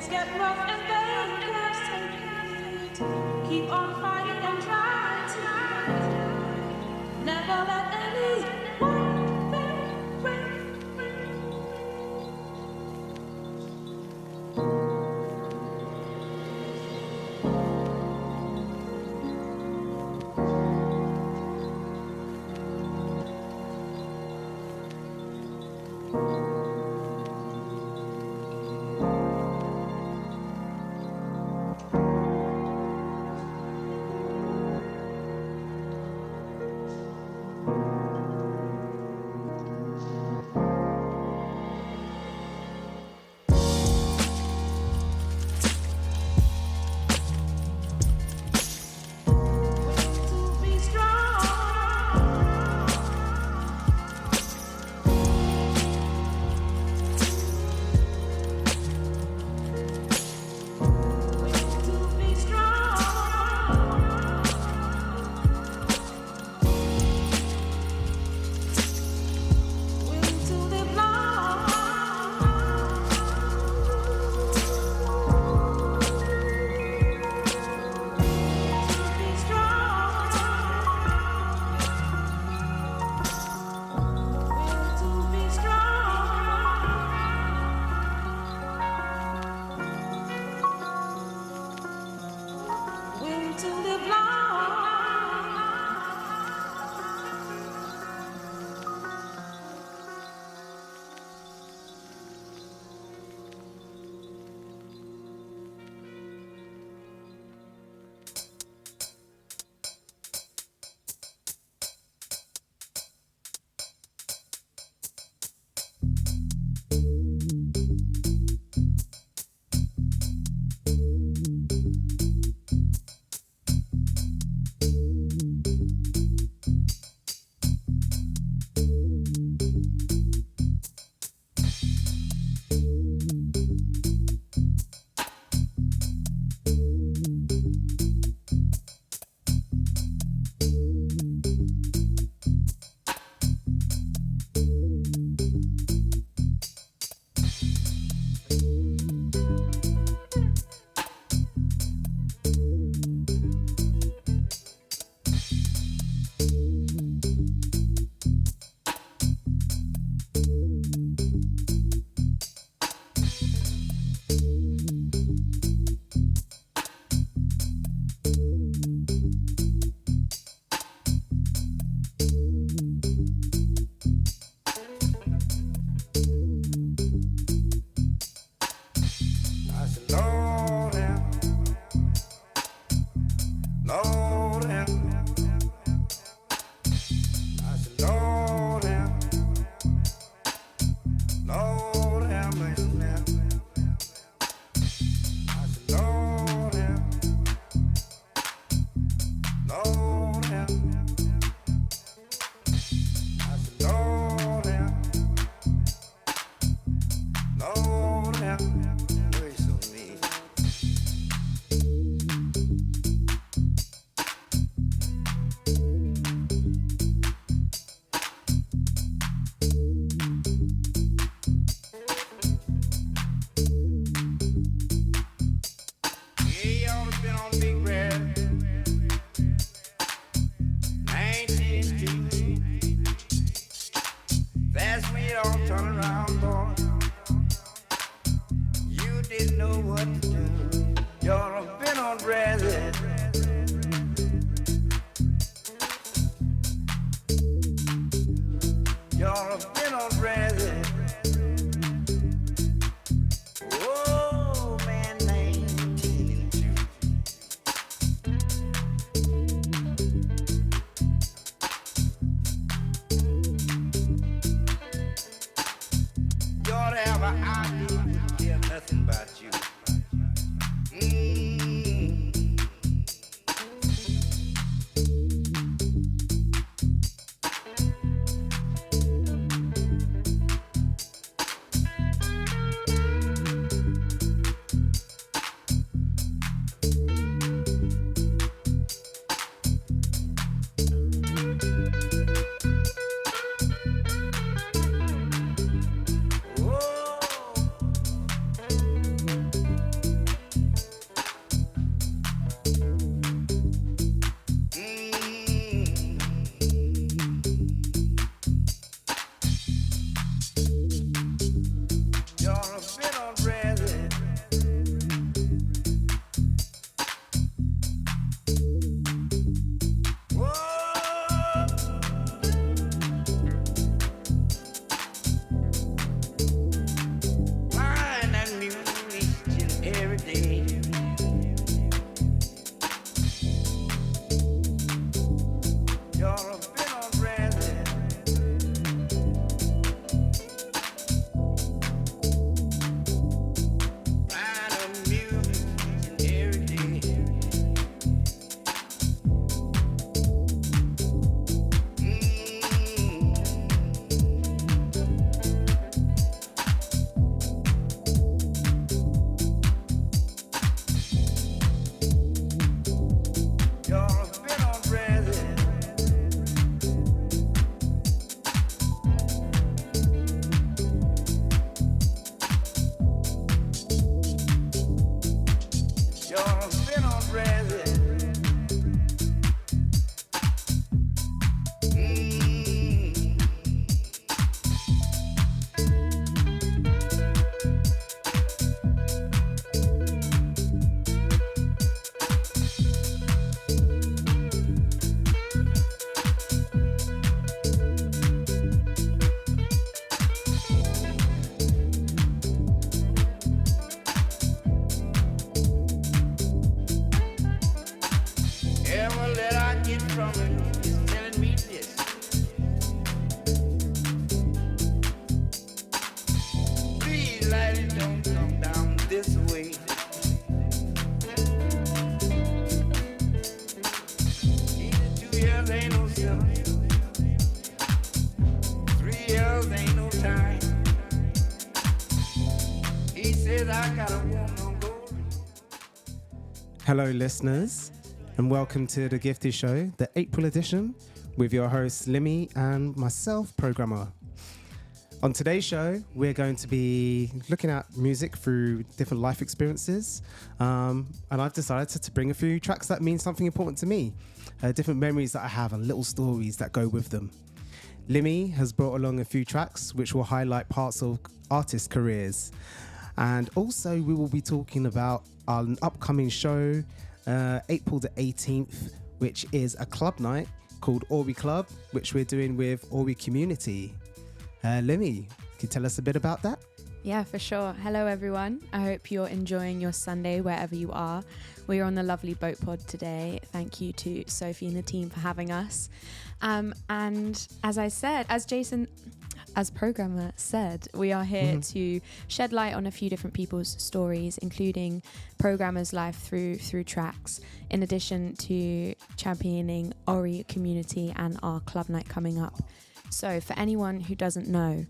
get rough and they just take it. Keep on fighting and try to never let anyone break. years ain't no time. He says I gotta want no gold. Hello, listeners, and welcome to The Gifted Show, the April edition, with your hosts Limi and myself, Programma. On today's show, we're going to be looking at music through different life experiences, and I've decided to bring a few tracks that mean something important to me, different memories that I have and little stories that go with them. Limi has brought along a few tracks which will highlight parts of artists' careers. And also we will be talking about an upcoming show, April the 18th, which is a club night called Ori Club, which we're doing with Ori Community. Limi, can you tell us a bit about that? Yeah, for sure. Hello, everyone. I hope you're enjoying your Sunday wherever you are. We're on the lovely boat pod today. Thank you to Sophie and the team for having us. And as I said, as Programma said, we are here to shed light on a few different people's stories, including Programma's life through tracks, in addition to championing Ori Community and our club night coming up. So for anyone who doesn't know,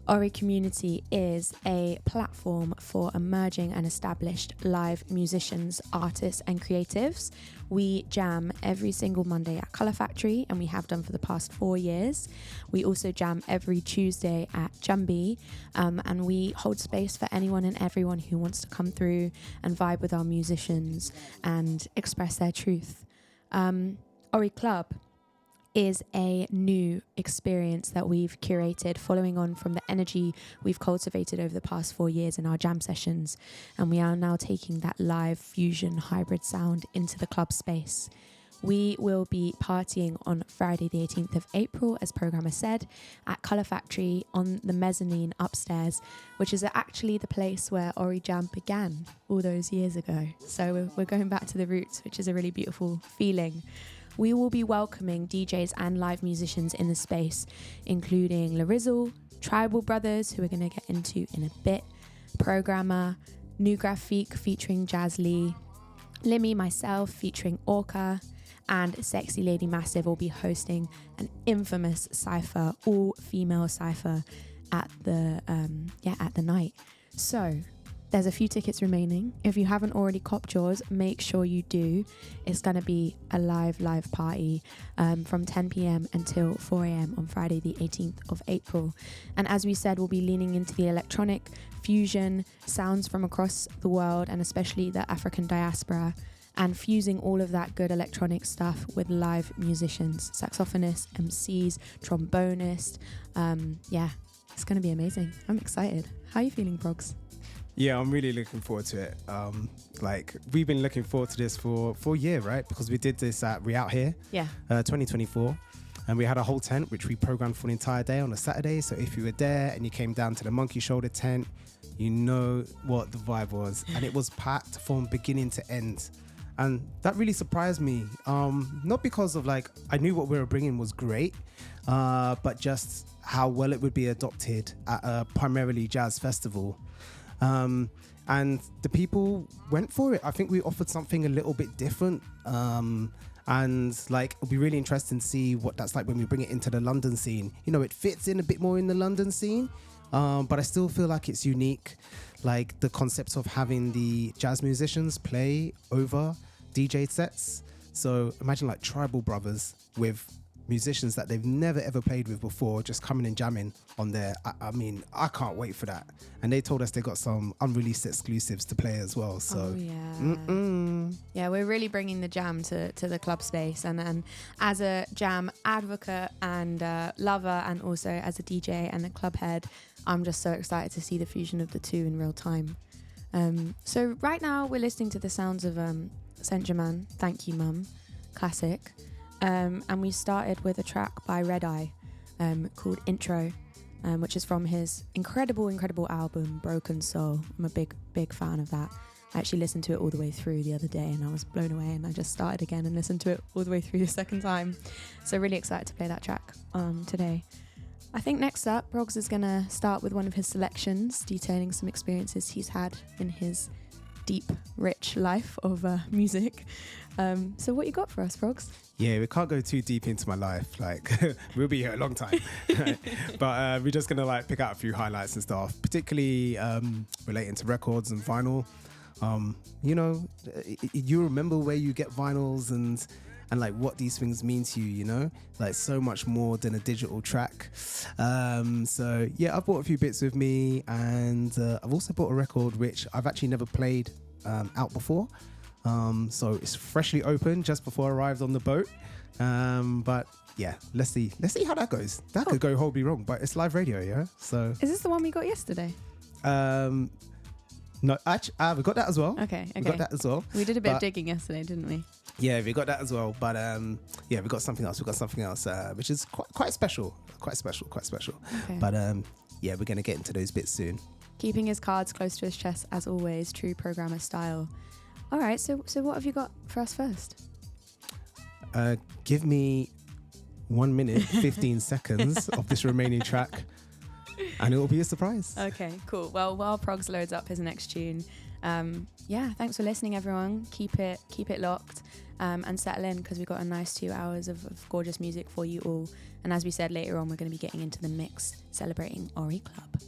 Ori Community is a platform for emerging and established live musicians, artists and creatives. We jam every single Monday at Colour Factory, and we have done for the past 4 years. We also jam every Tuesday at Jambi, and we hold space for anyone and everyone who wants to come through and vibe with our musicians and express their truth. Ori Club is a new experience that we've curated following on from the energy we've cultivated over the past 4 years in our jam sessions, and we are now taking that live fusion hybrid sound into the club space. We will be partying on Friday the 18th of April, as Programma said, at Colour Factory on the mezzanine upstairs, which is actually the place where Ori Jam began all those years ago. So we're going back to the roots, which is a really beautiful feeling. We will be welcoming DJs and live musicians in the space, including Larizzle, Tribal Brothers, who we're going to get into in a bit, Programma, New Graphique featuring Jazz Lee, Limi, myself featuring Orca, and Sexy Lady Massive will be hosting an infamous cypher, all-female cypher at the night. So there's a few tickets remaining. If you haven't already copped yours, make sure you do. It's going to be a live party from 10 p.m. until 4 a.m. on Friday the 18th of April. And as we said, we'll be leaning into the electronic fusion sounds from across the world, and especially the African diaspora, and fusing all of that good electronic stuff with live musicians, saxophonists, MCs, trombonists. It's going to be amazing. I'm excited. How are you feeling, Progs? Yeah, I'm really looking forward to it. We've been looking forward to this for a year, right? Because we did this at We Out Here, 2024. And we had a whole tent, which we programmed for an entire day on a Saturday. So if you were there and you came down to the Monkey Shoulder tent, you know what the vibe was. And it was packed from beginning to end. And that really surprised me. Not because of I knew what we were bringing was great, but just how well it would be adopted at a primarily jazz festival. And the people went for it. I think we offered something a little bit different. It'll be really interesting to see what that's like when we bring it into the London scene. You know, it fits in a bit more in the London scene, but I still feel like it's unique. Like the concept of having the jazz musicians play over DJ sets. So imagine like Tribal Brothers with musicians that they've never ever played with before just coming and jamming on there. I mean, I can't wait for that. And they told us they got some unreleased exclusives to play as well. So yeah, we're really bringing the jam to the club space, and as a jam advocate and lover, and also as a DJ and a club head, I'm just so excited to see the fusion of the two in real time. So right now we're listening to the sounds of Saint Germain, Thank You Mum, classic. And we started with a track by Red Eye called Intro, which is from his incredible album Broken Soul. I'm a big fan of that. I actually listened to it all the way through the other day and I was blown away, and I just started again and listened to it all the way through the second time. So really excited to play that track today. I think next up, Broggs is going to start with one of his selections detailing some experiences he's had in his deep, rich life of music. So what you got for us, Frogs? Yeah, we can't go too deep into my life. Like, we'll be here a long time. Right? But we're just going to like pick out a few highlights and stuff, particularly relating to records and vinyl. You know, you remember where you get vinyls and like what these things mean to you, you know, like so much more than a digital track. So yeah, I've bought a few bits with me, and I've also bought a record which I've actually never played out before. So it's freshly open just before I arrived on the boat. But yeah, let's see how that goes. That could go horribly wrong, but it's live radio, yeah. So is this the one we got yesterday? No, actually, we got that as well. Okay. We got that as well. We did a bit of digging yesterday, didn't we? Yeah, we got that as well. But yeah, we got something else. Which is quite special. Quite special. Okay. But yeah, we're gonna get into those bits soon. Keeping his cards close to his chest as always, true programmer style. All right, so what have you got for us first? Give me 1 minute 15 seconds of this remaining track, and it will be a surprise. Okay, cool. Well, while Progs loads up his next tune, yeah, thanks for listening, everyone. Keep it locked and settle in, because we've got a nice 2 hours of gorgeous music for you all. And as we said, later on, we're going to be getting into the mix, celebrating Ori Club.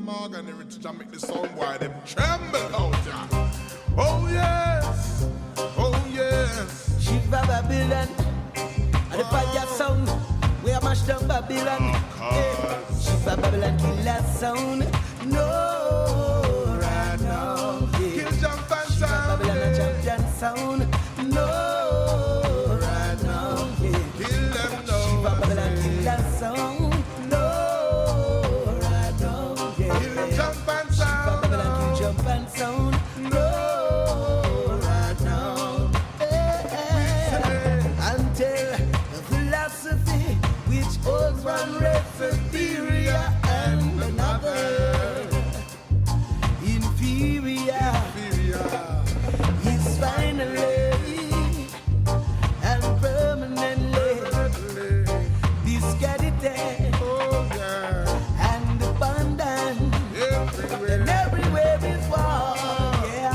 Morgan, to make the song why them tremble out ya. Oh yes, oh yes. Shiva Babylon, and the fire sound, we are mashed down Babylon. Yeah. Shiva Babylon, kill that sound. No, right now. Yeah. Kill jump and Shiva sound. Babylon, a champion sound. No, right now. Yeah. Kill them now. Shiva Babylon, kill that sound. Jump and sound, no, right now. Until philosophy, which holds one race superior and another inferior, is finally and permanently discredited and abandoned. And everywhere is war, yeah.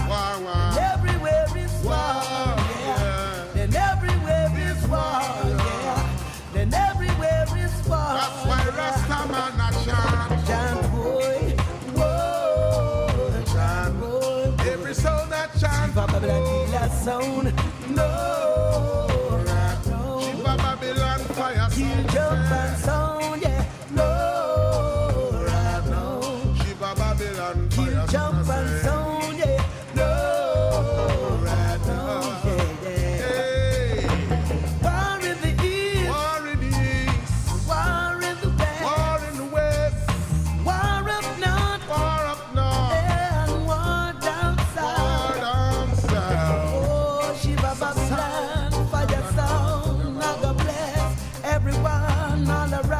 And everywhere is war, yeah. And everywhere is war, yeah. And everywhere is war. That's why Rastaman a chant. Chant boy, whoa, chant boy. Every sound a chant. Shiva Babylon kill that sound, no, right now. Shiva Babylon fire Kill sound. jump and sound, yeah, no, right now. Shiva Babylon Kill fire jump sound. and sound, yeah, no, right now, yeah, yeah. Hey, War in the east, war in the east, war in the west, war in the west, war up north, war up north, and war down war south. down south. Oh, Shiva Babylon, fire sound, now God bless everyone all around.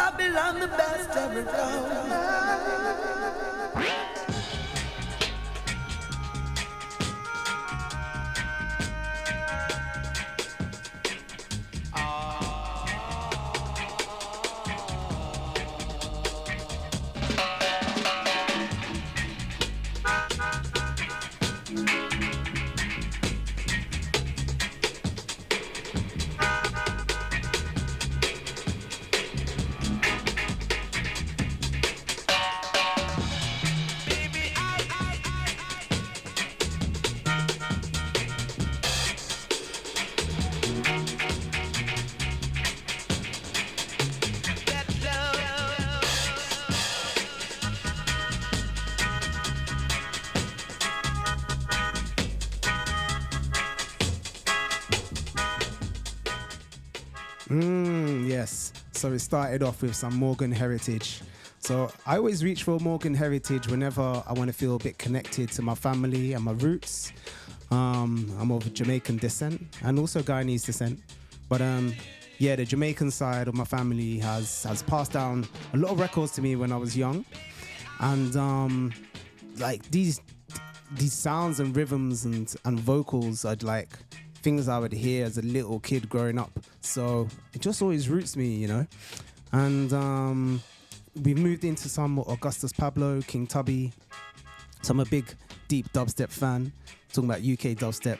Babylon the best ever done. Yes. So it started off with some Morgan Heritage. So I always reach for Morgan Heritage whenever I want to feel a bit connected to my family and my roots. I'm of Jamaican descent and also Guyanese descent. But yeah, the Jamaican side of my family has passed down a lot of records to me when I was young. And like these sounds and rhythms and vocals are like things I would hear as a little kid growing up. So it just always roots me, you know. And we moved into some Augustus Pablo, King Tubby. So I'm a big, deep dubstep fan. Talking about UK dubstep,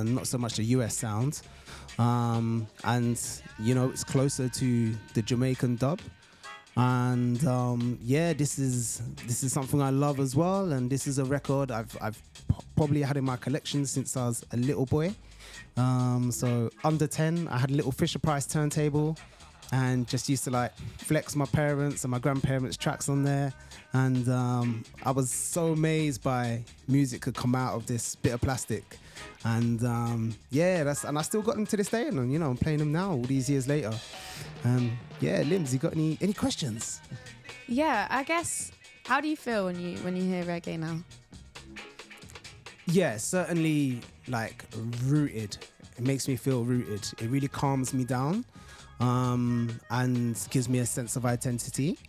not so much the US sound. And, you know, it's closer to the Jamaican dub. And yeah, this is something I love as well. And this is a record I've probably had in my collection since I was a little boy. So under 10, I had a little Fisher-Price turntable and just used to like flex my parents and my grandparents' tracks on there. And I was so amazed by music could come out of this bit of plastic. And yeah, and I still got them to this day, and you know, I'm playing them now all these years later. Yeah, Lims, you got any questions? Yeah, I guess. How do you feel when you hear reggae now? Yeah, certainly like rooted. It makes me feel rooted. It really calms me down and gives me a sense of identity.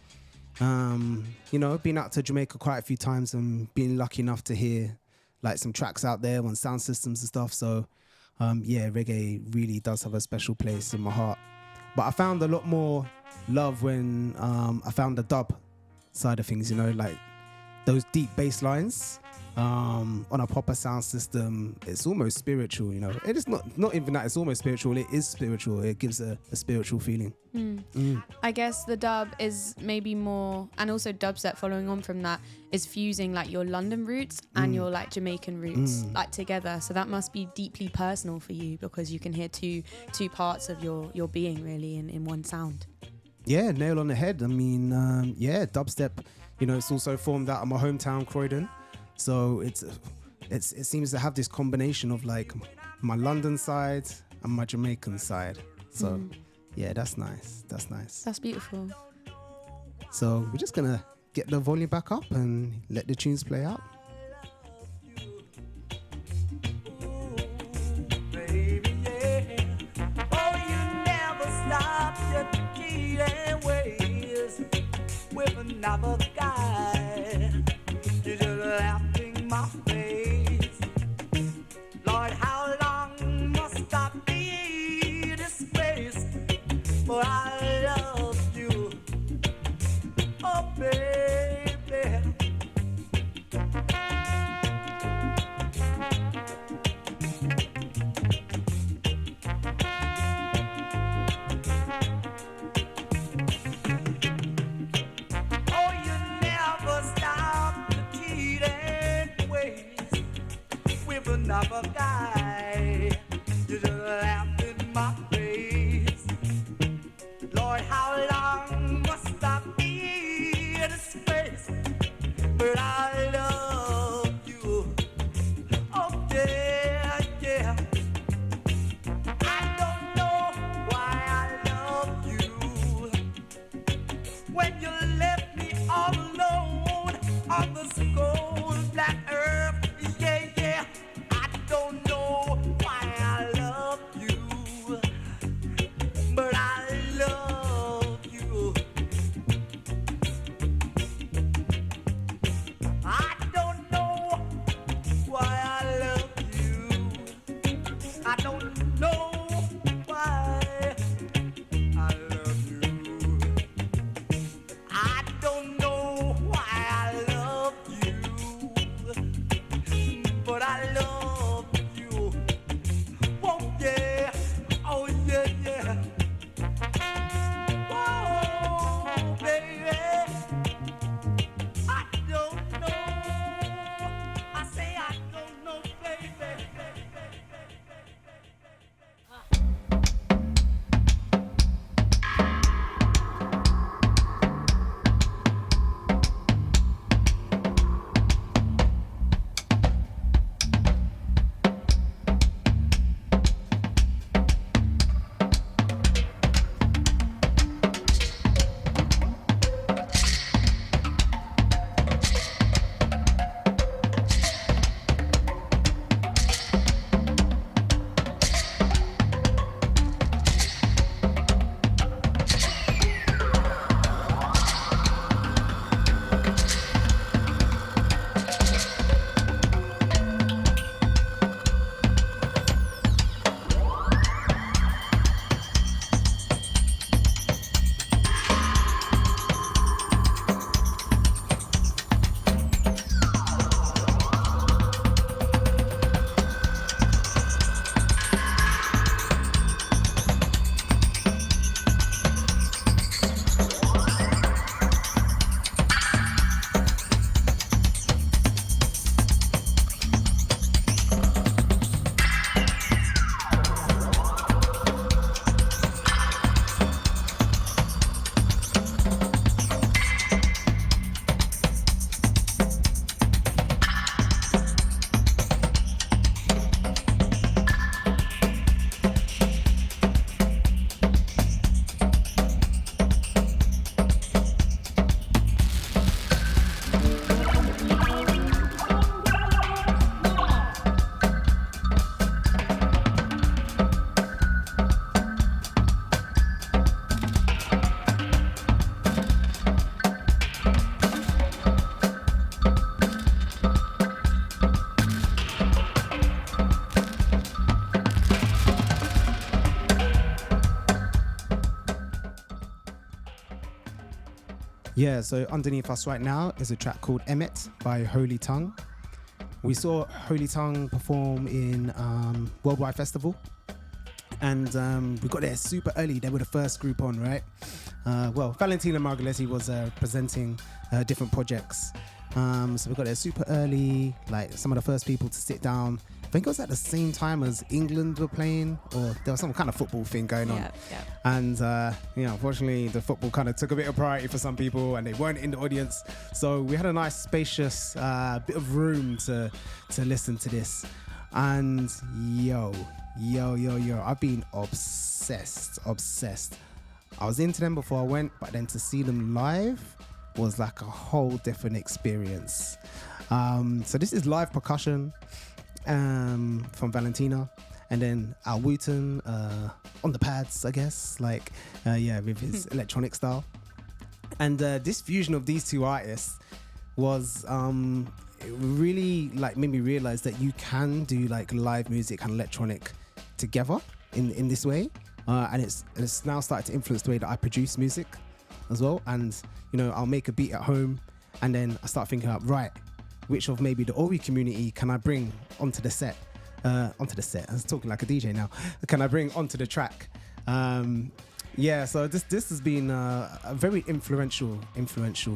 You know, been out to Jamaica quite a few times and been lucky enough to hear like some tracks out there on sound systems and stuff. So yeah, reggae really does have a special place in my heart. But I found a lot more love when I found the dub side of things, you know, like those deep bass lines on a proper sound system. It's almost spiritual, you know. It is not even that it's almost spiritual, it is spiritual. It gives a spiritual feeling. I guess the dub is maybe more, and also dubstep following on from that is fusing like your London roots and your like Jamaican roots like together. So that must be deeply personal for you because you can hear two parts of your being really in one sound. Yeah, nail on the head. I mean, yeah, dubstep, you know, it's also formed out of my hometown, Croydon. So it seems to have this combination of like my London side and my Jamaican side. So yeah, that's nice. That's nice. That's beautiful. So we're just gonna get the volume back up and let the tunes play out. Baby, yeah. Oh, you never stop your cheating ways with another guy. You just laugh in my face. Lord, how long must I be disgraced? For I love you, oh baby. I don't know why I love you. I don't know why I love you, but I love you. Oh yeah, oh yeah, yeah. Oh baby, I don't know. I say I don't know, baby. Yeah, so underneath us right now is a track called Emmet by Holy Tongue. We saw Holy Tongue perform in Worldwide Festival, and we got there super early. They were the first group on, right? Well, Valentina Margaletti was presenting different projects. So we got there super early, like some of the first people to sit down. I think it was at the same time as England were playing, or there was some kind of football thing going on. Yeah. And, unfortunately, the football kind of took a bit of priority for some people and they weren't in the audience. So we had a nice, spacious bit of room to listen to this. And yo, I've been obsessed. I was into them before I went, but then to see them live was like a whole different experience. So this is live percussion from Valentina, and then Al Wooten on the pads, I guess, with his electronic style. And this fusion of these two artists was it really made me realize that you can do like live music and electronic together in this way, and it's now started to influence the way that I produce music as well. And I'll make a beat at home, and then I start thinking up, right, which of maybe the Ori community can I bring onto the set? I was talking like a DJ now. Can I bring onto the track? So this has been a very influential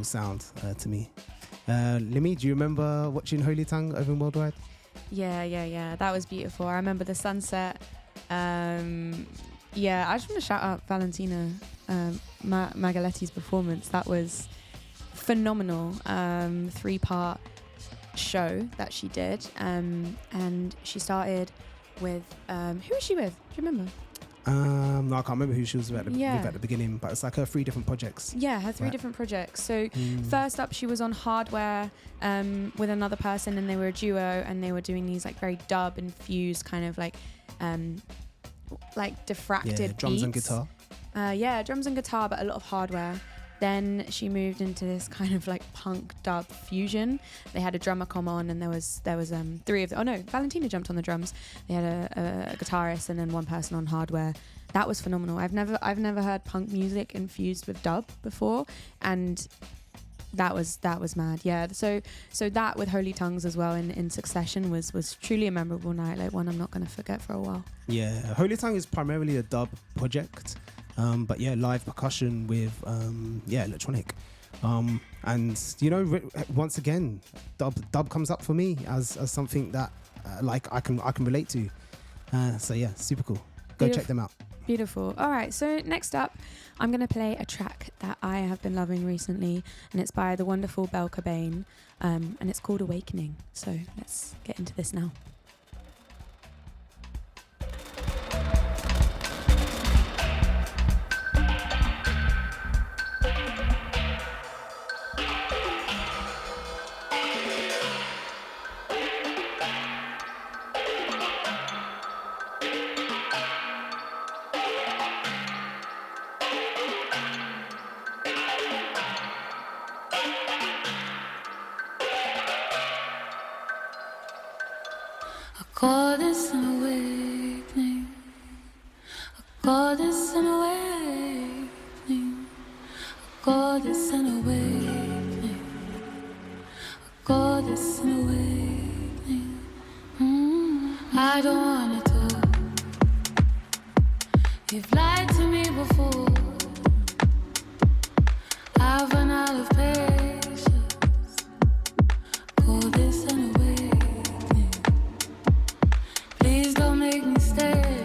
sound to me. Limi, do you remember watching Holy Tongue over in Worldwide? Yeah. That was beautiful. I remember the sunset. I just want to shout out Valentina Magaletti's performance. That was phenomenal. 3-part show that she did, and she started with who was she with? Do you remember? No, I can't remember who she was with at the beginning, but it's like her 3 different projects. Yeah, her 3 different projects. So first up, she was on Hardware with another person, and they were a duo, and they were doing these like very dub infused kind of like diffracted drums beats. and guitar. Drums and guitar, but a lot of Hardware. Then she moved into this kind of like punk dub fusion. They had a drummer come on, and there was three of them. Oh no, Valentina jumped on the drums. They had a guitarist and then one person on hardware. That was phenomenal. I've never heard punk music infused with dub before, and that was mad. Yeah. So that with Holy Tongues as well in succession was truly a memorable night, like one I'm not going to forget for a while. Yeah, Holy Tongue is primarily a dub project, but yeah, live percussion with electronic, and you know, once again, dub comes up for me as something that like I can relate to. So yeah, super cool. Go check them out. Beautiful. All right, so next up, I'm going to play a track that I have been loving recently, and it's by the wonderful Belle Cobain, and it's called Awakening. So let's get into this now. Call this an awakening. I call this an awakening. I call this an awakening. I call this an awakening. I don't wanna talk. You've lied to me before. I've run out of patience. Call this an awakening. Please don't make me stay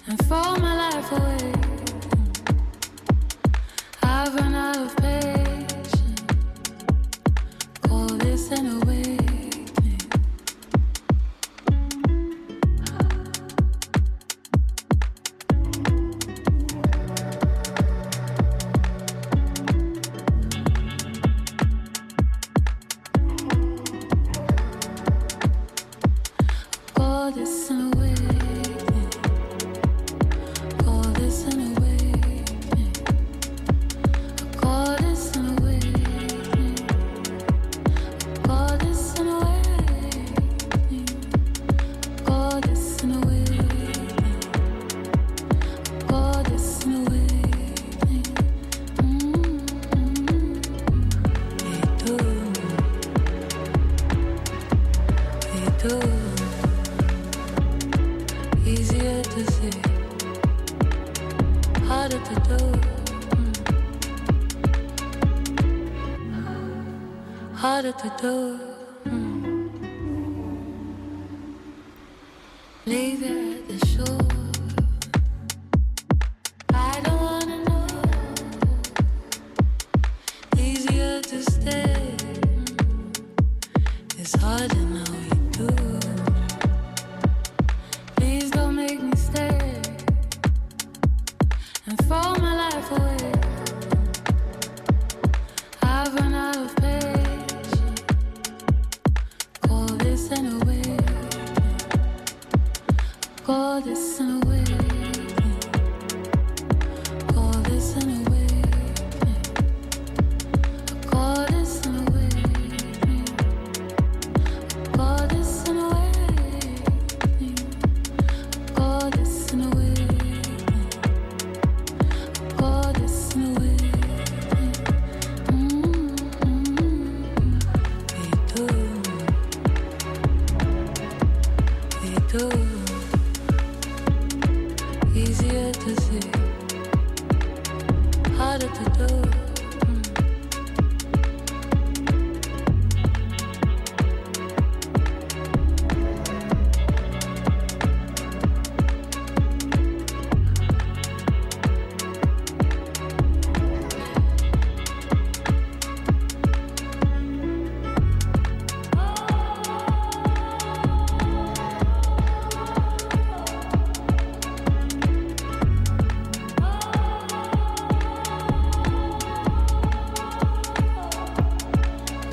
and throw my life away. I've run out of patience. Call this an awakening. Call this an awakening. Call this an awakening. Call this an awakening. Call this an awakening. Call this an awakening. Call this an awakening. We do. Easier to say, harder to do. Harder to do. Leave it at the shore. I don't wanna know. Easier to stay. It's harder now we do. Please don't make me stay and throw my life away. I've run out of patience. Call this an awakening. Call this an awakening. Call this an awakening. Call this an awakening. Call this an awakening. Call this an awakening. Call this an awakening. We do. Easier to say, harder to do.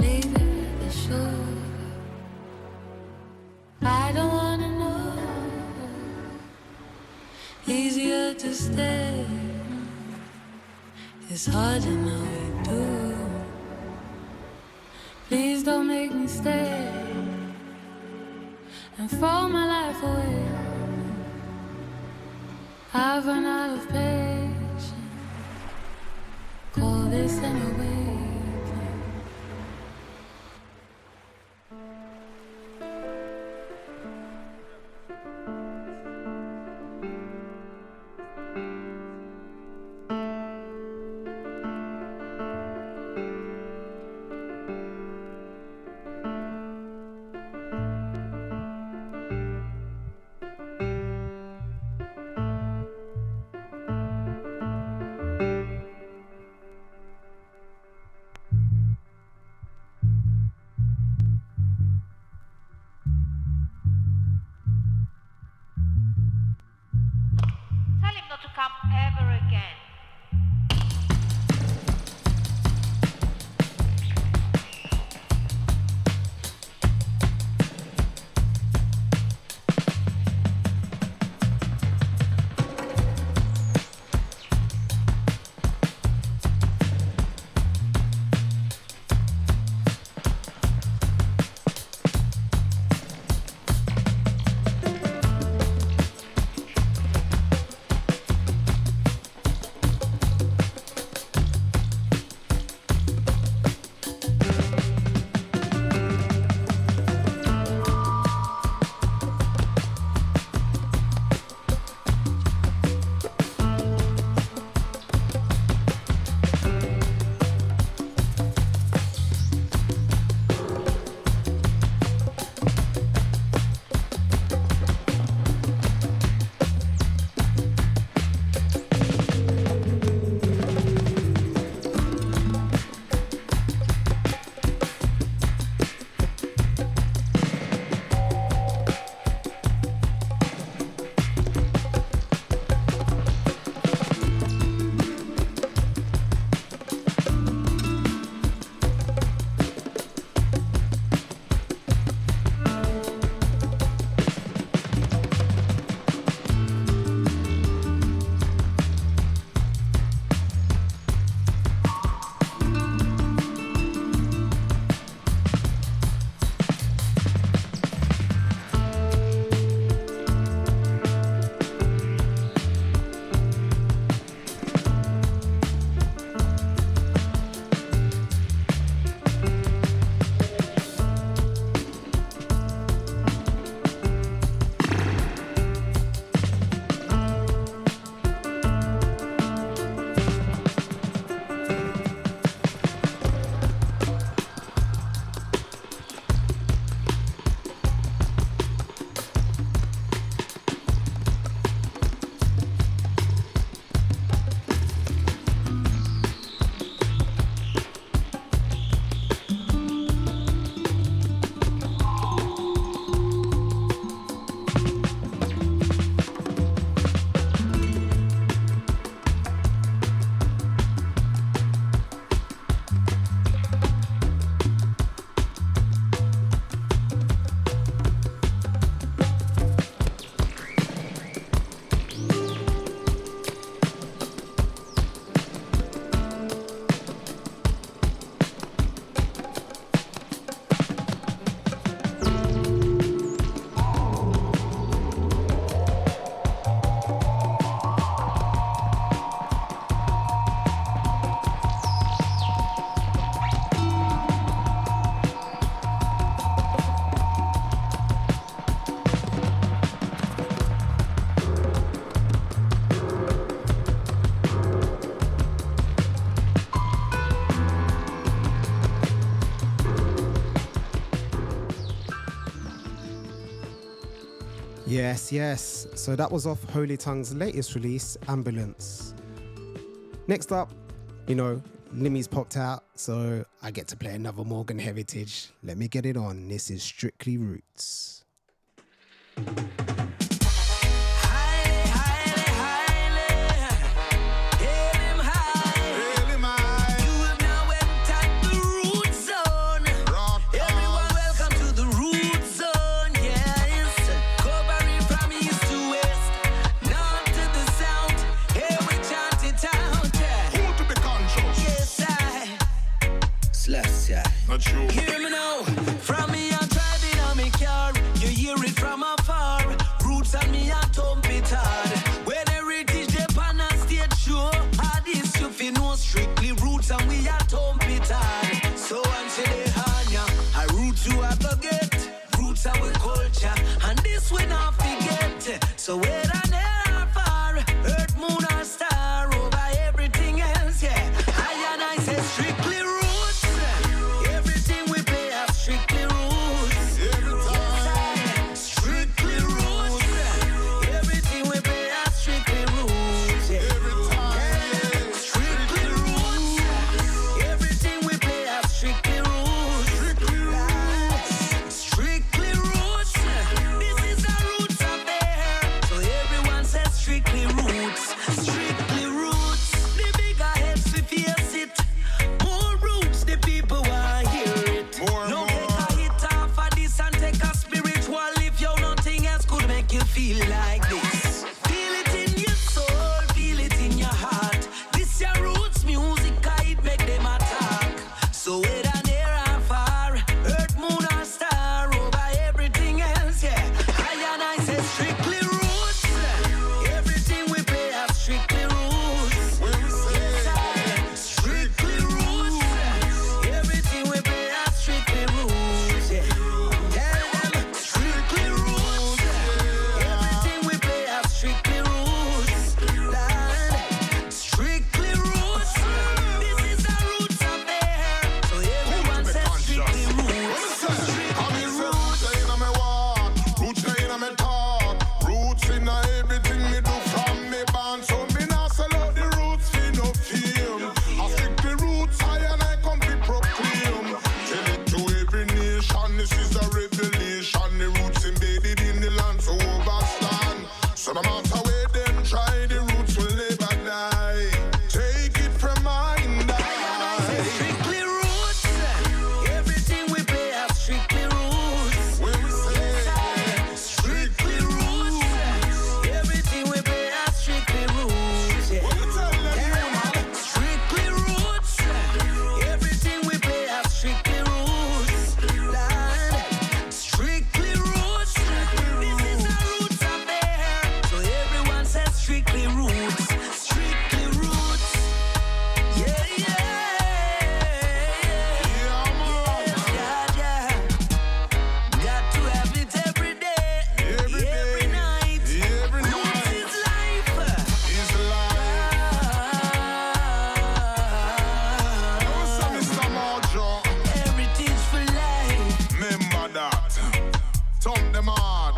Leave it at the shore. I don't wanna know. Easier to stay. It's hard to know it too. Please don't make me stay and throw my life away. I've run out of patience. Call this an awakening. Tell him not to come ever again. Yes, yes. So that was off Holy Tongue's latest release, Ambulance. Next up, Limi's popped out, so I get to play another Morgan Heritage. Let me get it on. This is Strictly Roots. Who to be con it like this. Feel it in your soul, feel it in your heart. This your roots music, it make them attack. So whether near or far, earth, moon or star, over everything else, yeah. I and I say strictly roots. Everything we play have strictly roots. Yes, I strictly roots. Everything we play have strictly roots. Yeah. Tell them strictly roots. Everything we play have strictly roots. Lord, strictly roots. This is the roots affair. So everyone says strictly roots. I'm in roots in my walk, roots in my talk, roots in everything me do from me band. So me not sell out the roots for no fame. I stick the roots high and I come to proclaim. Tell it to every nation, this is a revelation. The roots embedded in the land so overstand. So no matter where them try, the roots will never die. Take it from mine, die. Strictly roots. Everything we play have strictly roots. When we say Strictly roots. Everything we play have strictly roots. Yeah. what you tell them, you man? Strictly roots. Everything we play have strictly roots. Lord, strictly roots. This is the roots affair. So everyone says strictly roots. Strictly roots. Yeah, yeah. Yeah, man. Yeah, yeah. Got to have it every day. Every day. Every night. Every Roots night. is life. It's life. Oh, so Mr. Mojo, Everything's for life. remember that. Thump them hard.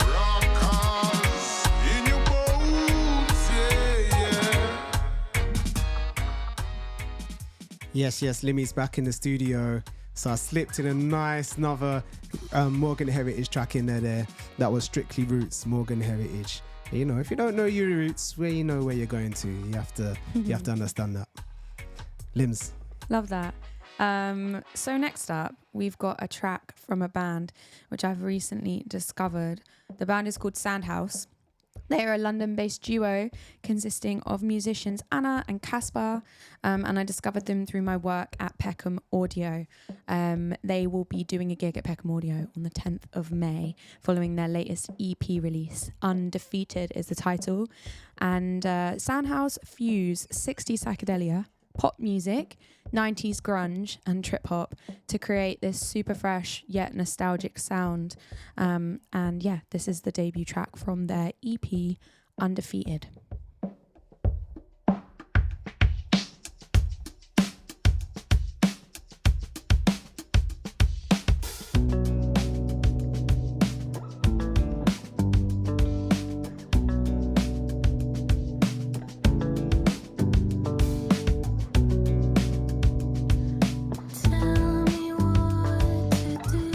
Rockers in your bones, yeah. Yes, Limi's back in the studio. So I slipped in a nice another Morgan Heritage track in there. That was strictly roots, Morgan Heritage. You know, if you don't know your roots, where you know where you're going to, you have to understand that. Limbs. Love that. So next up, we've got a track from a band which I've recently discovered. The band is called Sandhouse. They are a London-based duo consisting of musicians Anna and Caspar, and I discovered them through my work at Peckham Audio. They will be doing a gig at Peckham Audio on the 10th of May, following their latest EP release. Undefeated is the title. And Sandhouse fuse 60s psychedelia, pop music, 90s grunge and trip hop to create this super fresh yet nostalgic sound. And yeah, this is the debut track from their EP, Undefeated. Tell me what to do.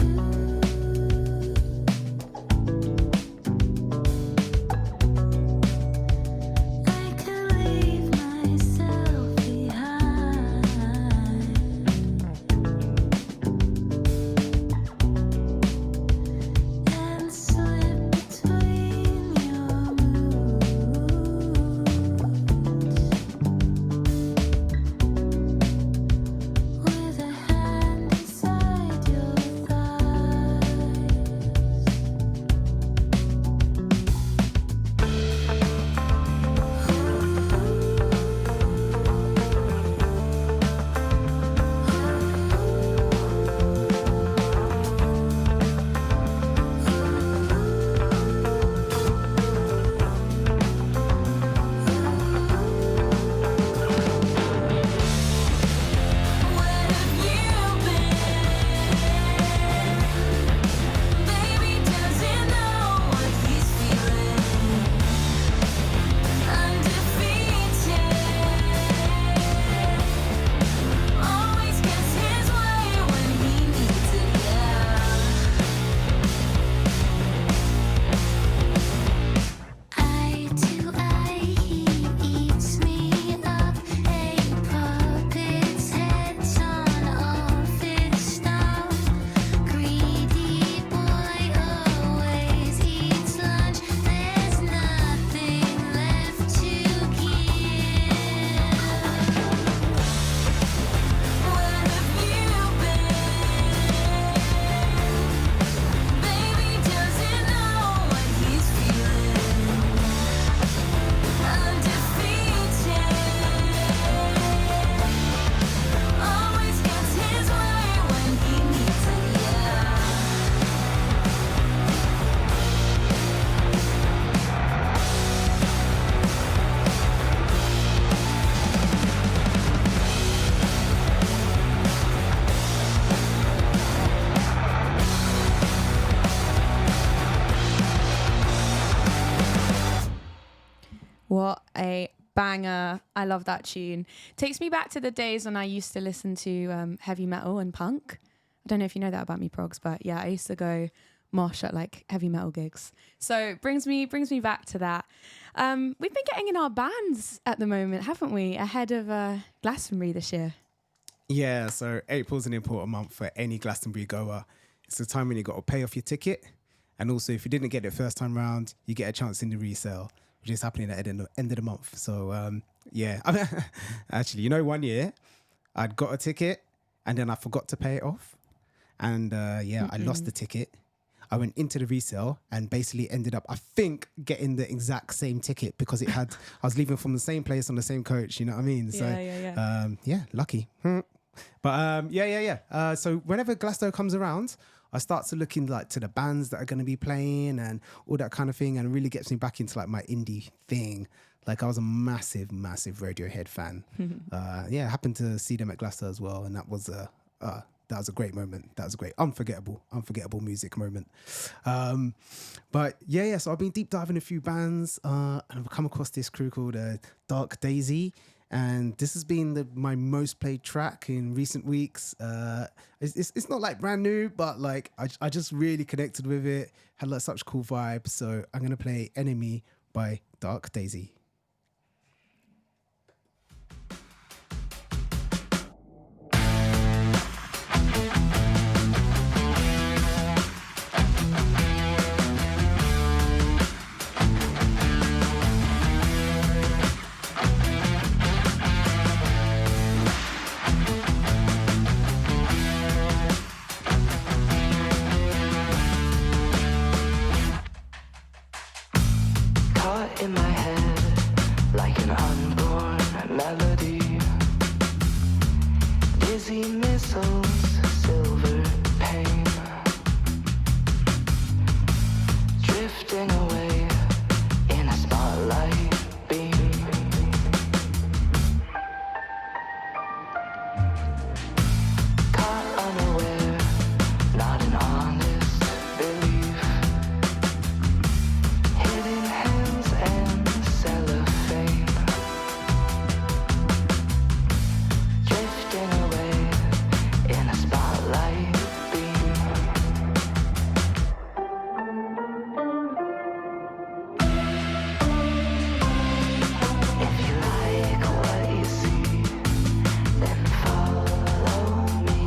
What a banger. I love that tune. Takes me back to the days when I used to listen to heavy metal and punk. I don't know if you know that about me, Progs, but yeah, I used to go mosh at like heavy metal gigs. So brings me back to that. We've been getting in our bands at the moment, haven't we? Ahead of Glastonbury this year. Yeah, so April's an important month for any Glastonbury goer. It's the time when you got to pay off your ticket. And also, if you didn't get it first time round, you get a chance in the resale, which is happening at the end of the month. So, yeah. Actually, 1 year I'd got a ticket and then I forgot to pay it off. And I lost the ticket. I went into the resale and basically ended up, I think, getting the exact same ticket because I was leaving from the same place on the same coach, you know what I mean? So, lucky. But so whenever Glasgow comes around, I start to look in to the bands that are going to be playing and all that kind of thing, and it really gets me back into my indie thing. Like I was a massive Radiohead fan. I happened to see them at Glasgow as well, and that was a great moment. That was a great unforgettable music moment. So I've been deep diving a few bands, and I've come across this crew called Dark Daisy. And this has been my most played track in recent weeks. It's not brand new, but I just really connected with it. Had such cool vibes. So I'm gonna play Enemy by Dark Daisy. In my head, like an unborn melody, dizzy missiles, silver pain, drifting away in a spotlight beam. Caught unaware, not an honest belief. Hidden hands and cellophane, drifting away in a spotlight beam. If you like what you see, then follow me.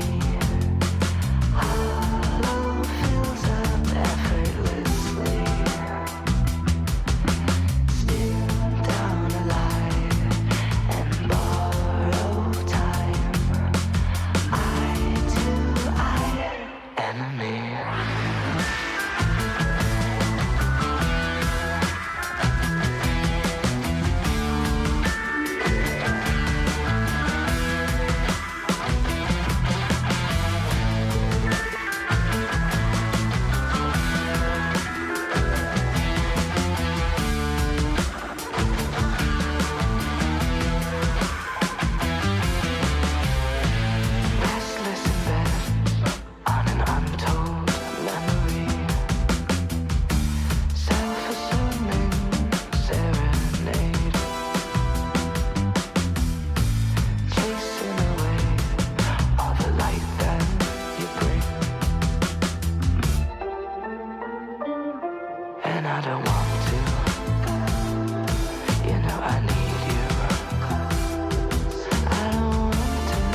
Hollow fills up effortlessly. Stand down alive and borrow time. Eye to eye, enemy. Restless in bed on an untold memory. Self-assuming serenade. Chasing away all the light that you bring. And I don't want to. I need you. I don't want to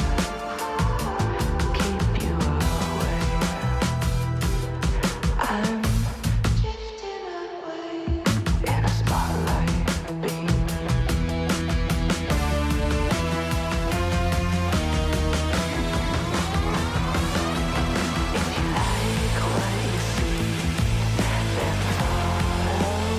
keep you away. I'm drifting away in a spotlight beam. If you like what you see, then follow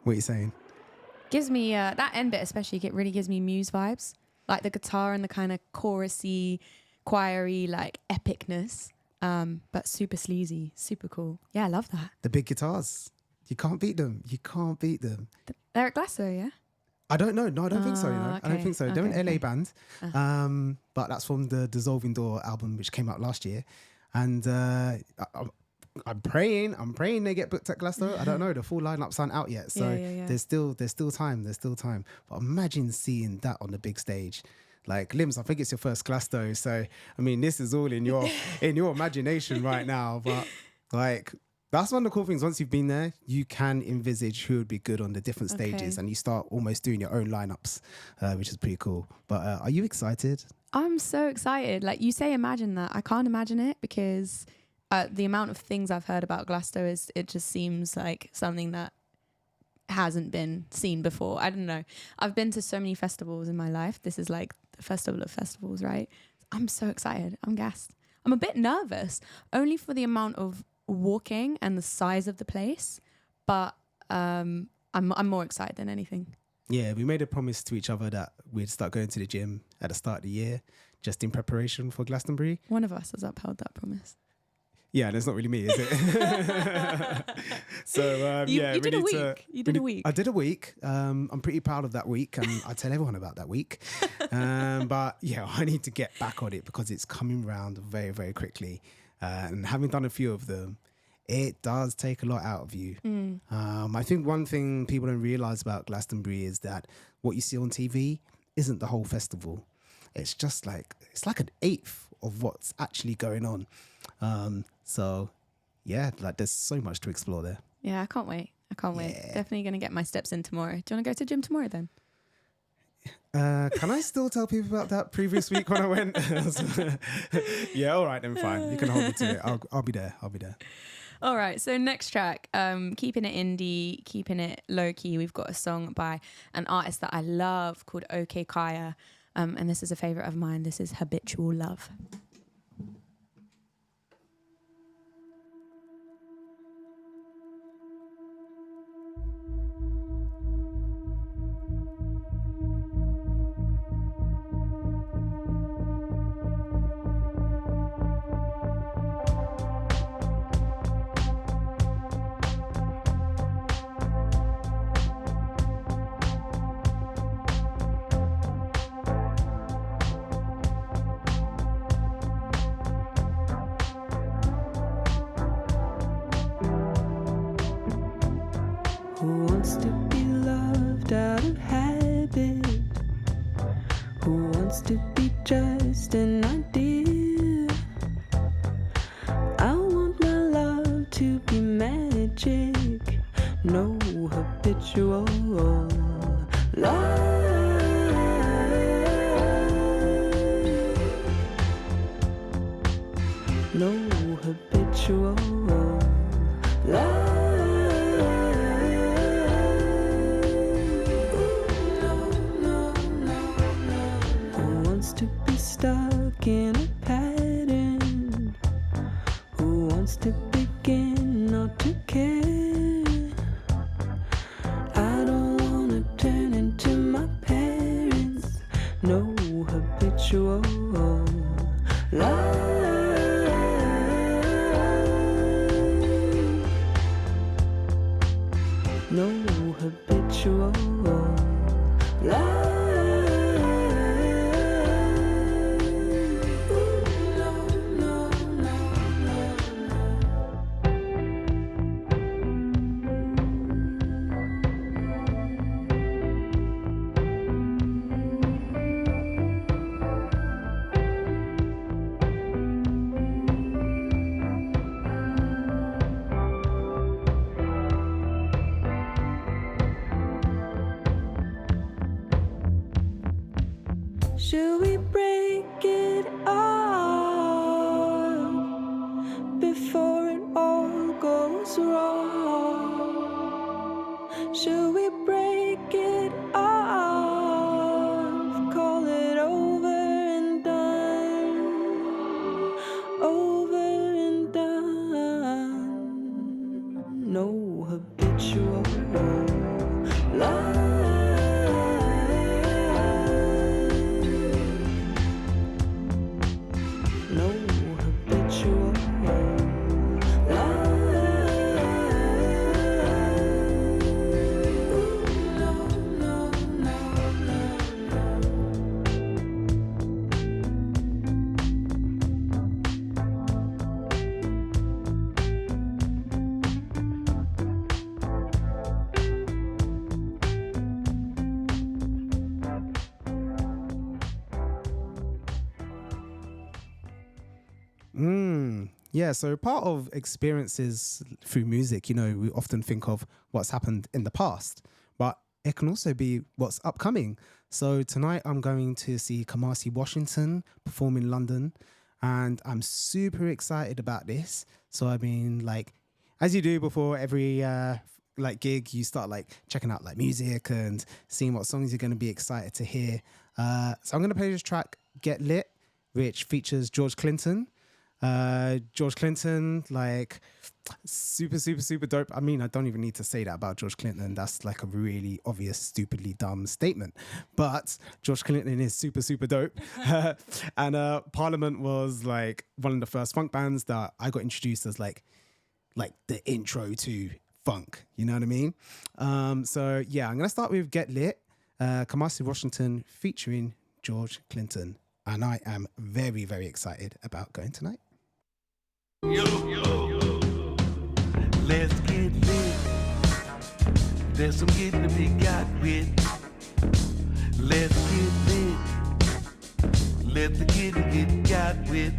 What are you saying? Gives me that end bit especially. It really gives me Muse vibes, like the guitar and the kind of chorusy, choiry, like epicness. But super sleazy, super cool. Yeah, I love that. The big guitars. You can't beat them. You can't beat them. Eric Glasso, yeah. I don't know. No, I don't think so. You know, I don't Okay, think so. They're an okay, LA okay. band, but that's from the Dissolving Door album, which came out last year. And I'm praying they get booked at Glasgow. I don't know. The full lineups aren't out yet, so Yeah. there's still time. There's still time. But imagine seeing that on the big stage. Like Limbs, I think it's your first Glasgow, so I mean, this is all in your imagination right now. But like, that's one of the cool things. Once you've been there, you can envisage who would be good on the different stages, Okay. and you start almost doing your own lineups, which is pretty cool. But are you excited? I'm so excited. Like you say, imagine that. I can't imagine it because the amount of things I've heard about Glasgow it just seems like something that hasn't been seen before. I don't know. I've been to so many festivals in my life. This is like the festival of festivals, right? I'm so excited. I'm gassed. I'm a bit nervous, only for the amount of walking and the size of the place. But I'm more excited than anything. Yeah, we made a promise to each other that we'd start going to the gym at the start of the year, just in preparation for Glastonbury. One of us has upheld that promise. Yeah, and it's not really me, is it? So You we did a need week. to- You did a week. I did a week. I'm pretty proud of that week, and I tell everyone about that week. But yeah, I need to get back on it because it's coming round very, very quickly. And having done a few of them, it does take a lot out of you. I think one thing people don't realize about Glastonbury is that what you see on TV isn't the whole festival. It's just like, it's like an eighth of what's actually going on. So yeah, like there's so much to explore there. Yeah, I can't wait. Yeah. Definitely going to get my steps in tomorrow. Do you want to go to gym tomorrow then? Can I still tell people about that previous week when I went? Yeah, all right, then fine. You can hold me to it. I'll be there. All right, so next track, keeping it indie, keeping it low key. We've got a song by an artist that I love called OK Kaya, and this is a favorite of mine. This is Habitual Love. Who wants to be loved out of habit? Who wants to be just an idea? I want my love to be magic, no habitual love. No habitual love. Who wants to be stuck in a pattern? Who wants to begin not to care? I don't wanna turn into my parents. No habitual love. No habitual love. Should we break it off before it all goes wrong? Should we break it off? Call it over and done. Over and done. No habitual Yeah, so part of experiences through music, we often think of what's happened in the past, but it can also be what's upcoming. So tonight I'm going to see Kamasi Washington perform in London, and I'm super excited about this. So I mean, like, as you do before every gig, you start like checking out like music and seeing what songs you're going to be excited to hear. So I'm going to play this track, Get Lit, which features George Clinton. George Clinton, like, super, super, super dope. I mean, I don't even need to say that about George Clinton. That's like a really obvious, stupidly dumb statement. But George Clinton is super, super dope. And Parliament was like one of the first funk bands that I got introduced as like the intro to funk. You know what I mean? So yeah, I'm going to start with Get Lit, Kamasi Washington featuring George Clinton. And I am very, very excited about going tonight. Let's get lit. There's some getting to be got with. Let's get lit. Let the getting get got with.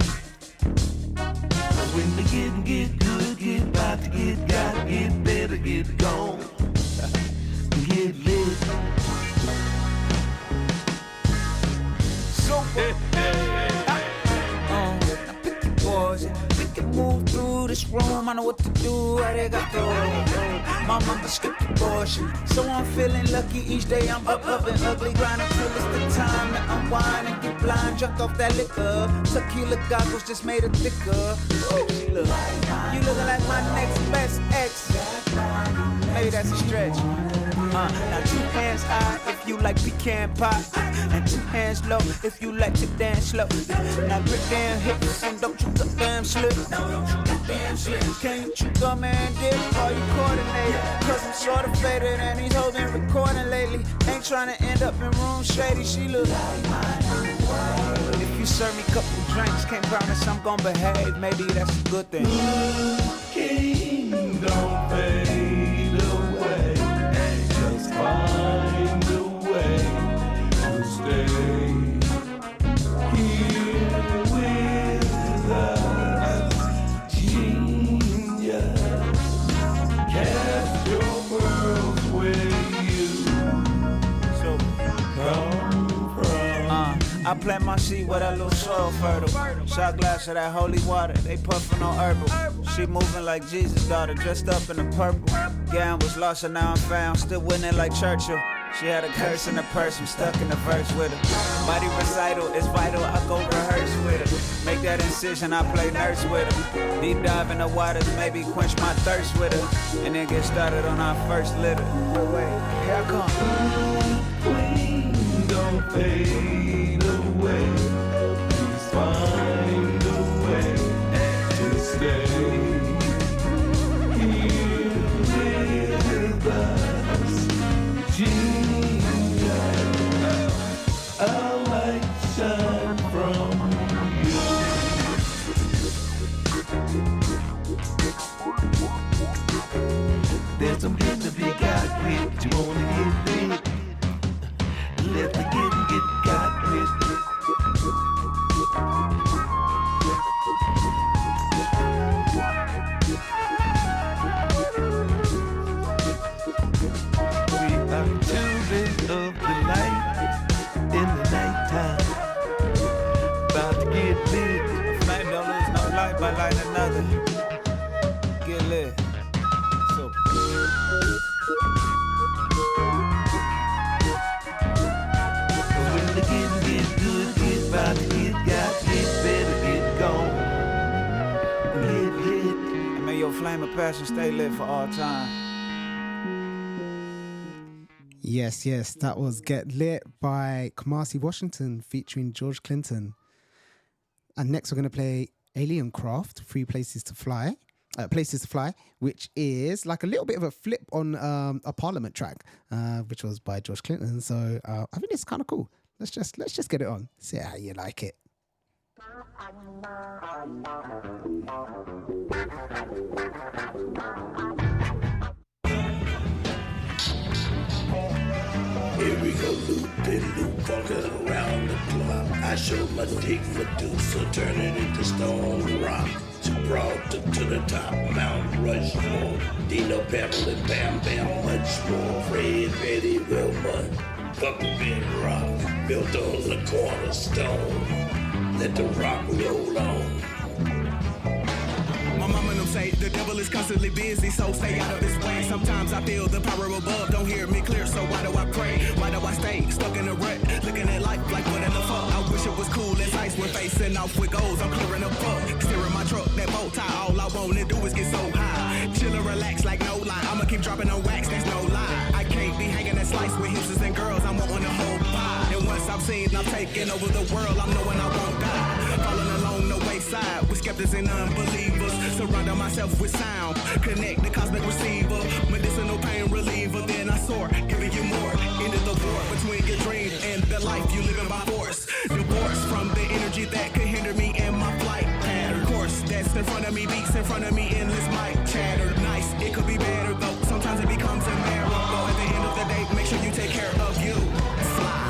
When the getting get good, get about to get got, get better, get gone. Get lit. So pick the boys, we can move through this room. I know what to do, I they got go. My mama skipped abortion, so I'm feeling lucky each day. I'm up and ugly, grinding till it's the time to unwind and get blind, drunk off that liquor. Tequila goggles just made it thicker. Oh, look, you looking like my next best ex. Maybe that's a stretch. Now 2 hands high if you like pecan pie, and 2 hands low if you like to dance slow. Now grip damn hips and don't you damn slip. Can't you come and dip while you coordinate? Cause I'm sort of faded and these hoes been recording lately. Ain't trying to end up in room shady, she look like my if you serve me a couple drinks, can't promise I'm gonna behave. Maybe that's a good thing. King don't fade away. Just find a way to stay here with us. Genius, cast your world where you come from. I plant my seed where that little soil fertile. Shot glass of that holy water, they puffin' on herbal. She moving like Jesus' daughter, dressed up in the purple. Gown was lost and now I'm found, still winning like Churchill. She had a curse in her purse, I'm stuck in the verse with her. Body recital is vital, I go rehearse with her. Make that incision, I play nurse with her. Deep dive in the waters, maybe quench my thirst with her. And then get started on our first litter. Wait, here I come. Queen, don't fade away. Please find a way to stay here with us. Genius, a light shine from you. There's some good to be got with. You wanna get lit? Let the get got with. Of the light in the nighttime, about to get lit. Flame don't lose no light by lighting another. Get lit. So when the get good, get about to get got, get better, get gone. Get lit. And may your flame of passion stay lit for all time. Yes, that was Get Lit by Kamasi Washington featuring George Clinton. And next we're going to play Alien Craft, Places to Fly, which is like a little bit of a flip on a Parliament track, which was by George Clinton. So I think it's kind of cool. Let's just get it on. See how you like it. Here we go. go loop-de-loop, walking around the clock. I showed my dick Medusa, turning into stone rock. Too broad to the top, Mount Rushmore. Dino, Pamela, Bam Bam, much more. Fred, Betty, Wilma, fuck bedrock, built on the cornerstone. Let the rock roll on. My mama and them say the devil is constantly busy, so stay out of his way. Sometimes I feel the power above, don't hear me clear, so why do I pray? Why do I stay stuck in a rut, looking at life like what in the fuck? I wish it was cool as ice when facing off with goals. I'm clearing the fuck, steering my truck, that bow tie. All I wanna do is get so high, chill and relax like no lie. I'ma keep dropping on wax, that's no lie. I can't be hanging that slice with hipsters and girls. I want the whole pie. And once I'm seen, I'm taking over the world. I'm knowing I won't die. Falling along the wayside with skeptics and unbelievers. Surrounding myself with sound, connect the cosmic receiver, medicinal pain reliever. Then I soar, giving you more. Into the war between your dream and the life you living by force. Divorce from the energy that could hinder me and my flight pattern. Course that's in front of me, beats in front of me, endless mic chatter. Nice, it could be better though. Sometimes it becomes unbearable. At the end of the day, make sure you take care of you. Fly.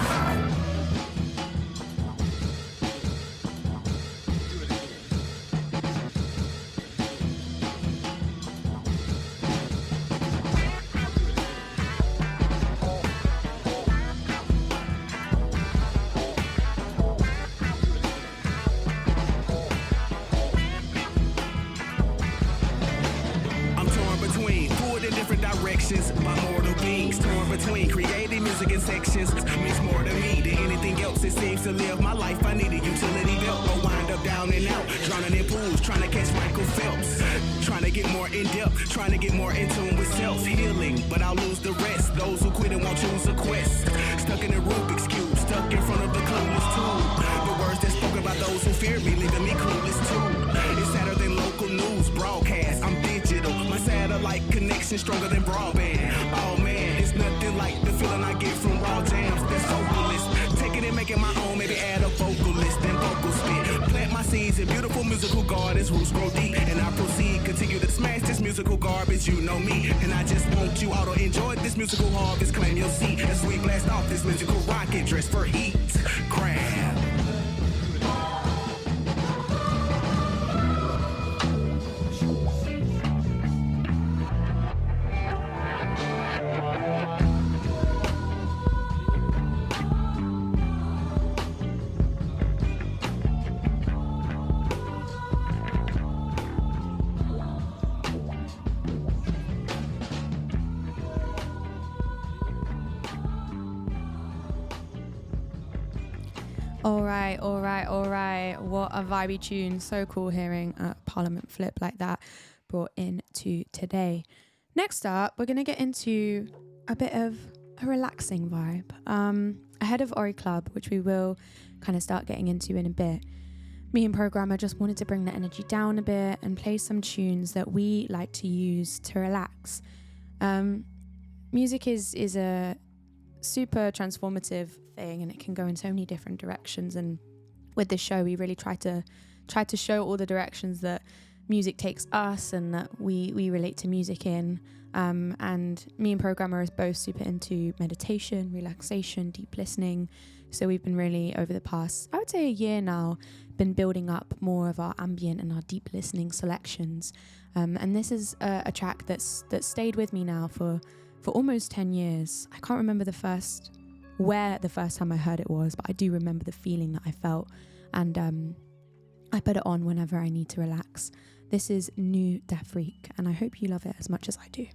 By mortal beings, torn between creating music in sections. Means more to me than anything else. It seems to live my life. I need a utility belt, or wind up down and out, drowning in pools, trying to catch Michael Phelps. Trying to get more in depth, trying to get more in tune with self-healing, but I'll lose the rest. Those who quit and won't choose a quest, stuck in a Rubik's Cube, stuck in front of the clueless tool. The words that spoken by those who fear me, leaving me clueless too. It's sadder than local news broadcast. I'm digital, my satellite connection stronger than broadband. Oh man, it's nothing like the feeling I get from raw jams. That's vocalist, taking it, making my own, maybe add a vocalist and vocal spit. Plant my seeds in beautiful musical gardens, roots grow deep, and I proceed, continue to smash this musical garbage. You know me, and I just want you all to enjoy this musical harvest. Claim your seat as we blast off this musical rocket, dressed for heat. Crab. All right. What a vibey tune. So cool hearing a Parliament flip like that brought into today. Next up, we're going to get into a bit of a relaxing vibe. Ahead of Ori Club, which we will kind of start getting into in a bit, me and Programma just wanted to bring the energy down a bit and play some tunes that we like to use to relax. Music is a super transformative thing, and it can go in so many different directions, and with this show we really try to show all the directions that music takes us and that we relate to music in, and me and Programma is both super into meditation, relaxation, deep listening, so we've been really, over the past, I would say a year now, been building up more of our ambient and our deep listening selections, and this is a track that stayed with me now for almost 10 years. I can't remember the first time I heard it was, but I do remember the feeling that I felt, and I put it on whenever I need to relax. This is New Da Freak, and I hope you love it as much as I do.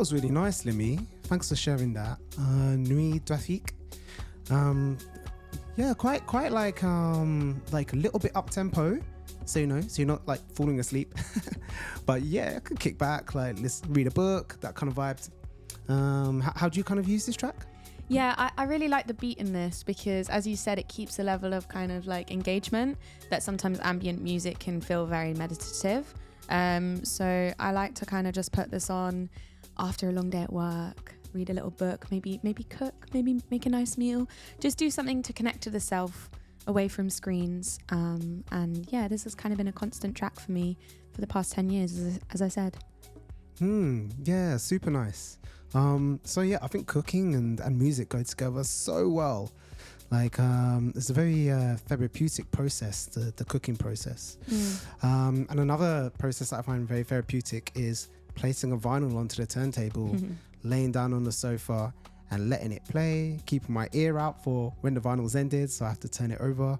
was really nice, Limi. Thanks for sharing that. Nui Dwafik. Yeah, quite like a little bit up tempo. So so you're not like falling asleep. But yeah, I could kick back, like let's read a book, that kind of vibes. How do you kind of use this track? Yeah, I really like the beat in this because, as you said, it keeps a level of kind of like engagement that sometimes ambient music can feel very meditative. So I like to kind of just put this on after a long day at work, read a little book, maybe cook, maybe make a nice meal, just do something to connect to the self away from screens. And yeah, this has kind of been a constant track for me for the past 10 years, as I said. Yeah, super nice. So yeah, I think cooking and music go together so well. Like it's a very therapeutic process, the cooking process. And another process that I find very therapeutic is placing a vinyl onto the turntable, laying down on the sofa and letting it play, keeping my ear out for when the vinyl's ended, so I have to turn it over.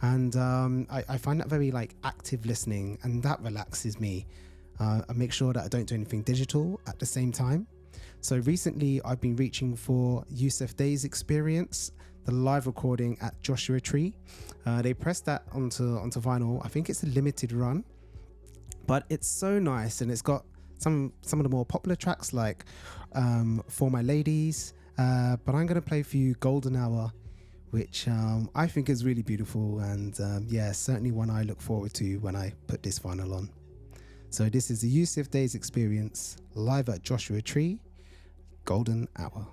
And I find that very like active listening, and that relaxes me. I make sure that I don't do anything digital at the same time. So recently I've been reaching for Yusuf Day's Experience, the live recording at Joshua Tree. They pressed that onto vinyl. I think it's a limited run, but it's so nice, and it's got some of the more popular tracks like For My Ladies, but I'm going to play for you Golden Hour, which I think is really beautiful, and yeah, certainly one I look forward to when I put this vinyl on. So this is the Yusuf Day's Experience live at Joshua Tree, Golden Hour.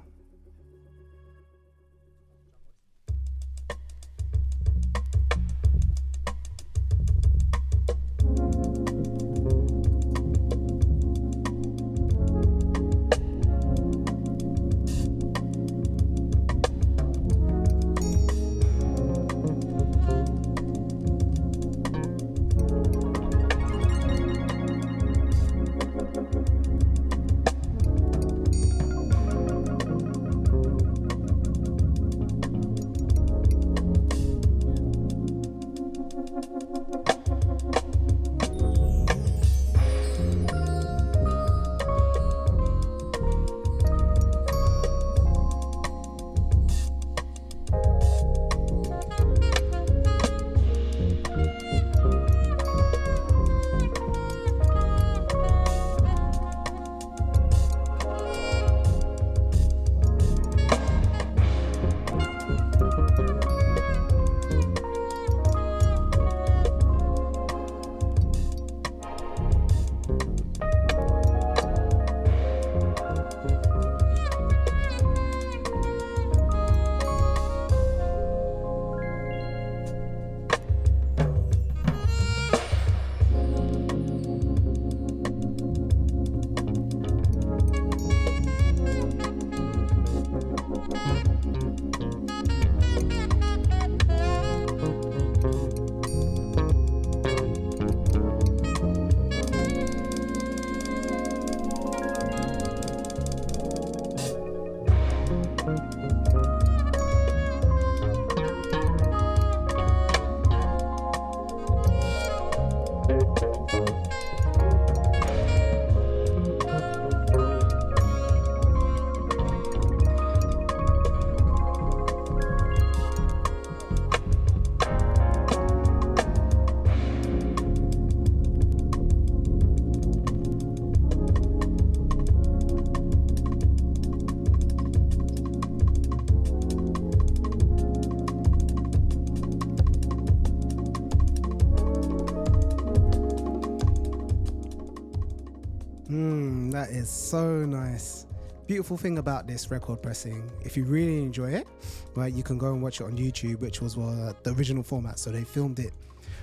That is so nice. Beautiful thing about this record pressing, if you really enjoy it, right, you can go and watch it on YouTube, which was the original format. So they filmed it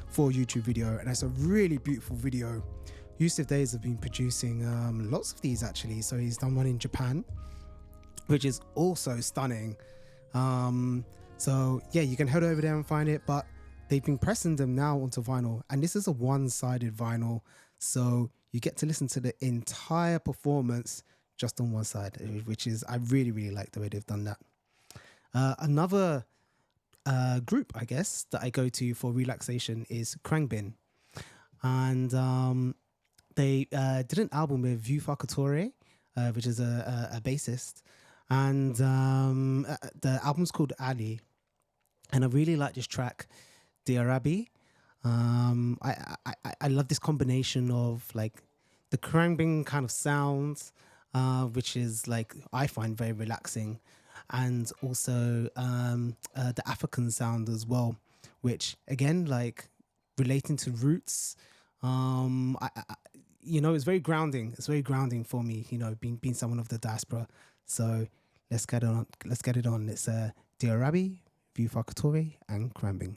for a YouTube video, and it's a really beautiful video. Yusuf Days have been producing lots of these actually. So he's done one in Japan, which is also stunning. So yeah, you can head over there and find it, but they've been pressing them now onto vinyl, and this is a one-sided vinyl. So you get to listen to the entire performance just on one side, which is, I really, really like the way they've done that. Another group, I guess, that I go to for relaxation is Krangbin. And they did an album with Vue Fakatore which is a bassist, and the album's called Ali, and I really like this track, Diarabi. I love this combination of like the Krambing kind of sound, which is like I find very relaxing, and also the African sound as well, which again like relating to roots. It's very grounding. It's very grounding for me. Being someone of the diaspora. So let's get it on. It's Diarabi, View Fakatore, and Krambing.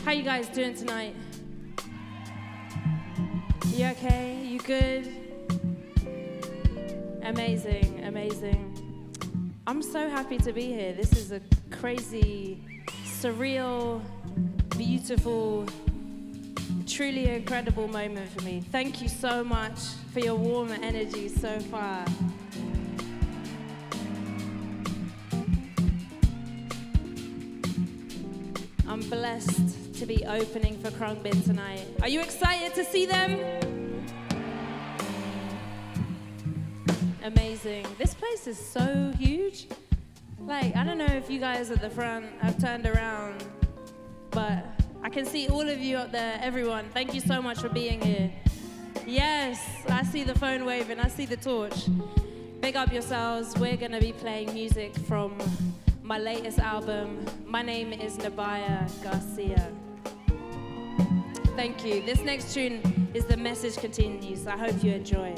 How you guys doing tonight? You okay? You good? Amazing, amazing. I'm so happy to be here. This is a crazy, surreal, beautiful, truly incredible moment for me. Thank you so much for your warm energy so far. I'm blessed to be opening for Krungbin tonight. Are you excited to see them? Amazing. This place is so huge. Like, I don't know if you guys at the front have turned around, but I can see all of you up there, everyone. Thank you so much for being here. Yes, I see the phone waving, I see the torch. Big up yourselves. We're gonna be playing music from my latest album. My name is Nabaya Garcia. Thank you. This next tune is The Message Continues. I hope you enjoy.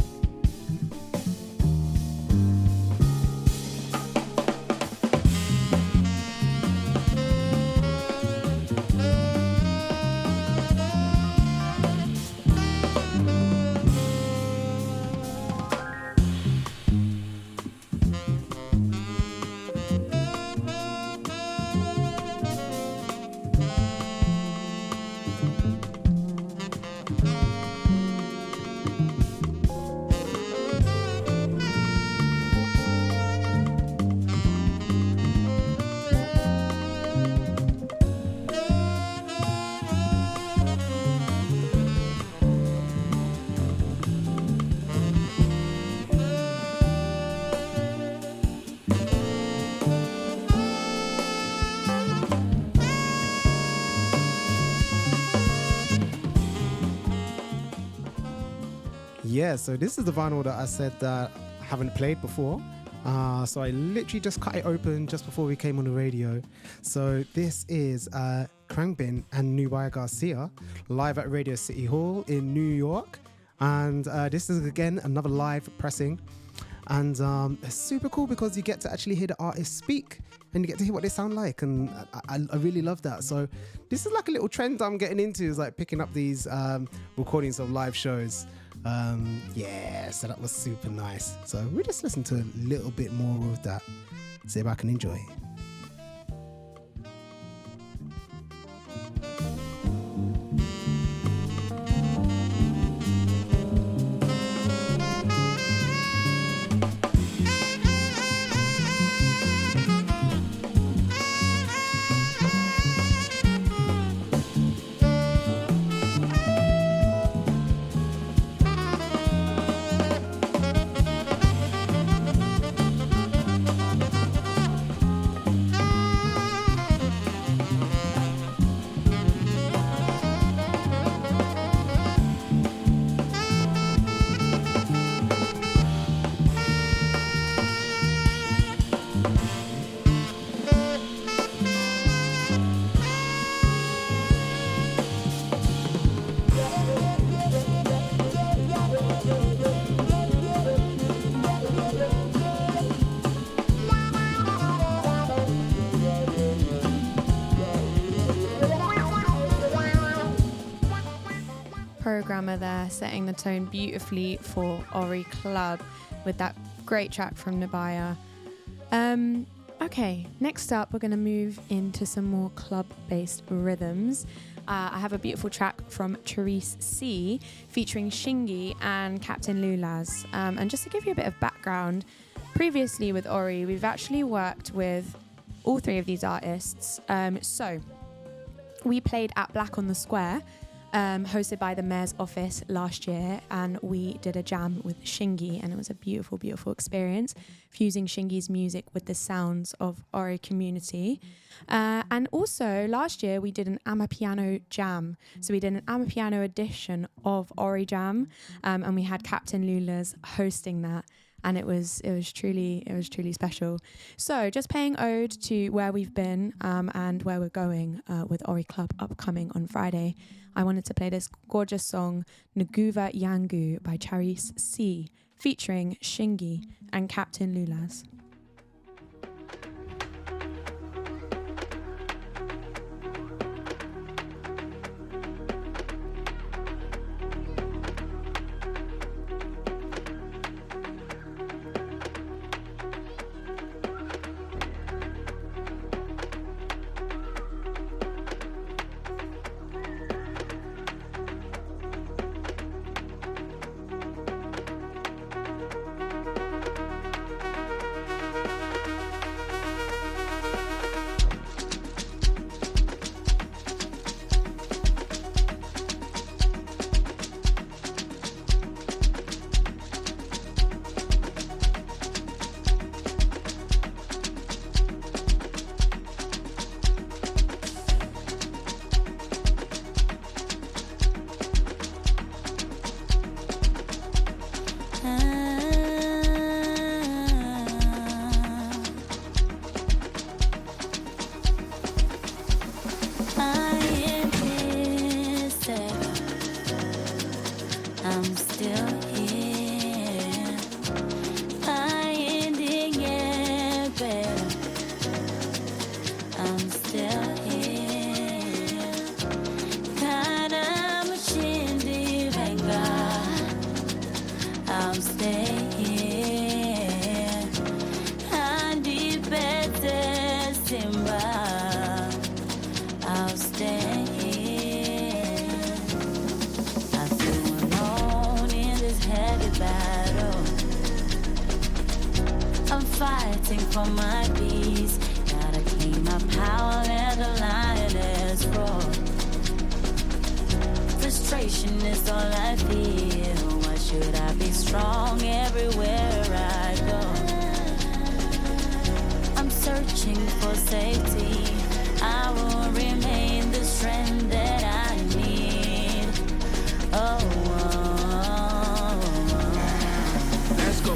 Yeah, so this is the vinyl that I said that I haven't played before. So I literally just cut it open just before we came on the radio. So this is Krangbin and Nubaya Garcia live at Radio City Hall in New York. And this is, again, another live pressing. And it's super cool because you get to actually hear the artists speak and you get to hear what they sound like. And I really love that. So this is like a little trend I'm getting into, is like picking up these recordings of live shows. Yeah, so that was super nice. So we just listen to a little bit more of that. See if I can enjoy it. Programma there, setting the tone beautifully for Ori Club with that great track from Nabaya. Okay, next up we're going to move into some more club-based rhythms. I have a beautiful track from Therese C featuring Shingi and Captain Lulaz. And just to give you a bit of background, previously with Ori, we've actually worked with all three of these artists. So we played at Black on the Square, hosted by the Mayor's Office last year, and we did a jam with Shingi, and it was a beautiful, beautiful experience, fusing Shingi's music with the sounds of Ori community. And also last year we did an Amapiano jam, so we did an Amapiano edition of Ori Jam, and we had Captain Lula's hosting that. And it was truly special. So just paying ode to where we've been and where we're going with Ori Club upcoming on Friday, I wanted to play this gorgeous song, Nguva Yangu by Therese C, featuring Shingi and Captain Lulaz. fighting for my peace. Gotta claim my power, let the lioness roar. Frustration is all I feel. Why should I be strong everywhere I go? I'm searching for safety. I will remain the strength that I need. Oh, Let's go.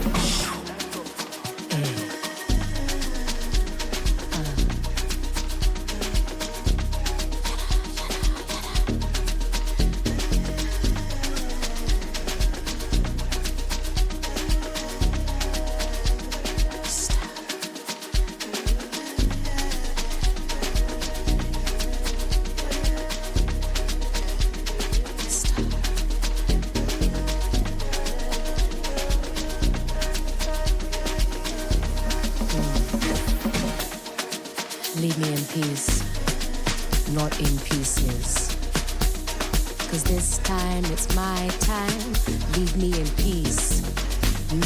Leave me in peace, not in pieces. 'Cause this time it's my time. Leave me in peace,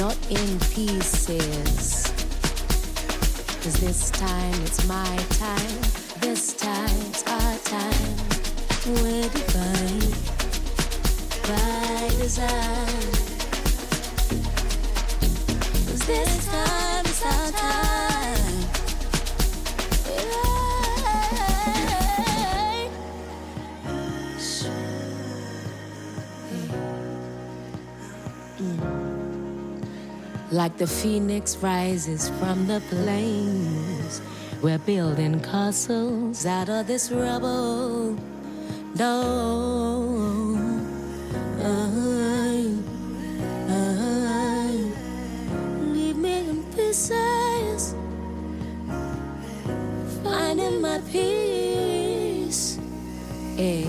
not in pieces. 'Cause this time it's my time. This time's our time. We're divine by design. 'Cause this time is our time. Like the phoenix rises from the flames, we're building castles out of this rubble. No, leave me in pieces, finding my peace. Hey.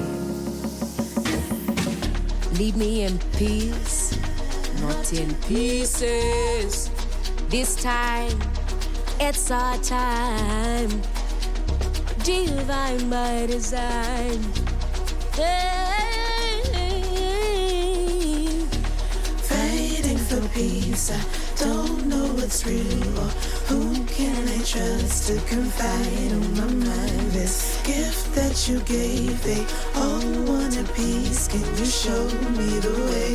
Leave me in peace, not in pieces. This time, it's our time. Divine by design. Hey. Fighting for peace, I don't know what's real or who can I trust to confide on my mind. This gift that you gave, they all want a piece. Can you show me the way?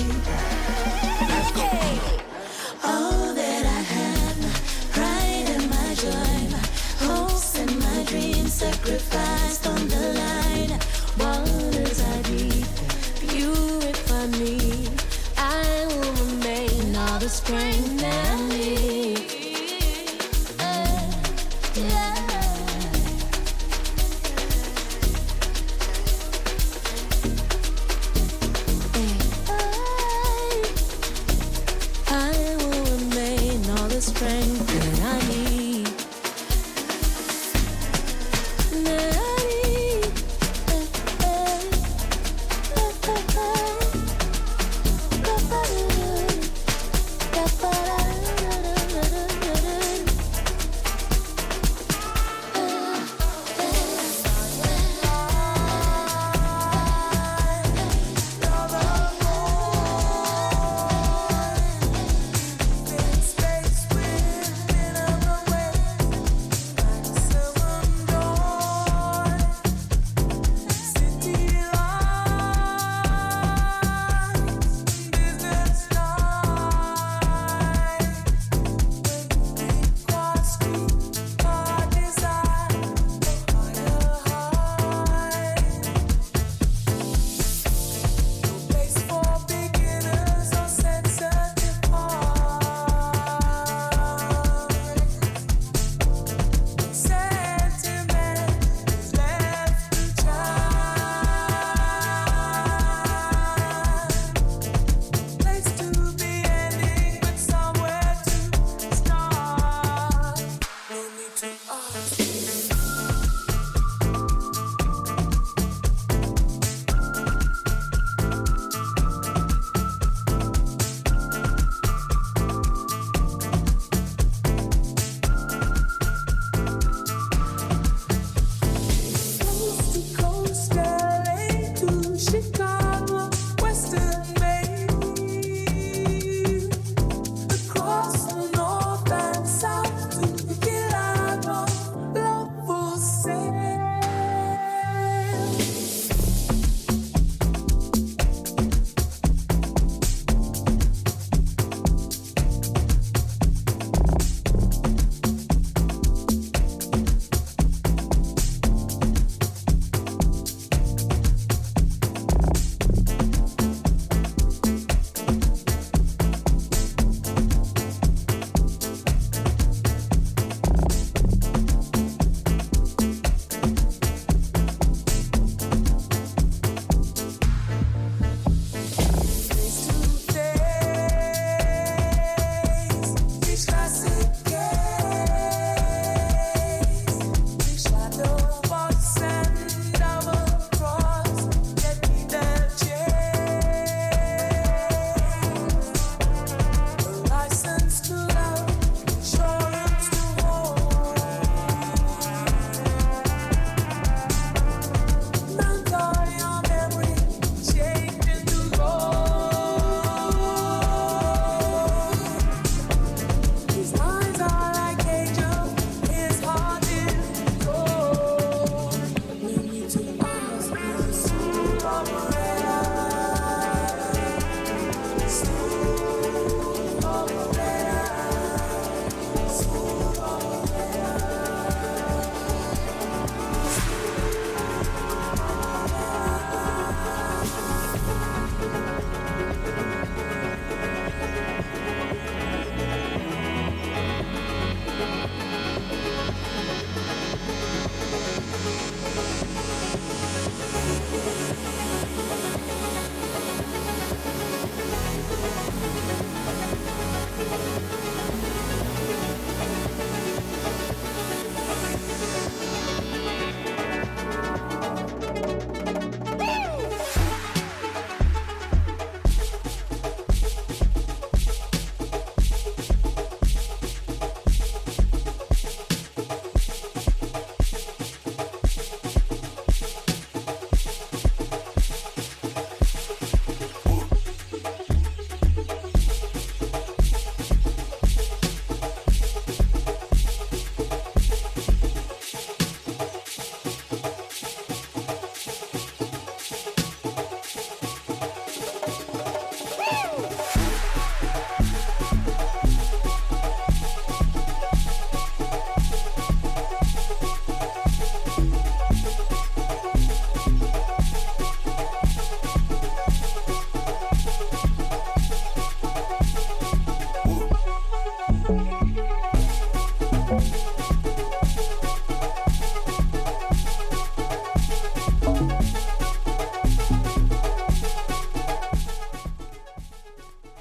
All that I have, my pride and my joy, my hopes and my dreams sacrificed on the line. Waters are deep, purify me. I will remain all the strength that I need. I will remain all the strength that I need. That I need.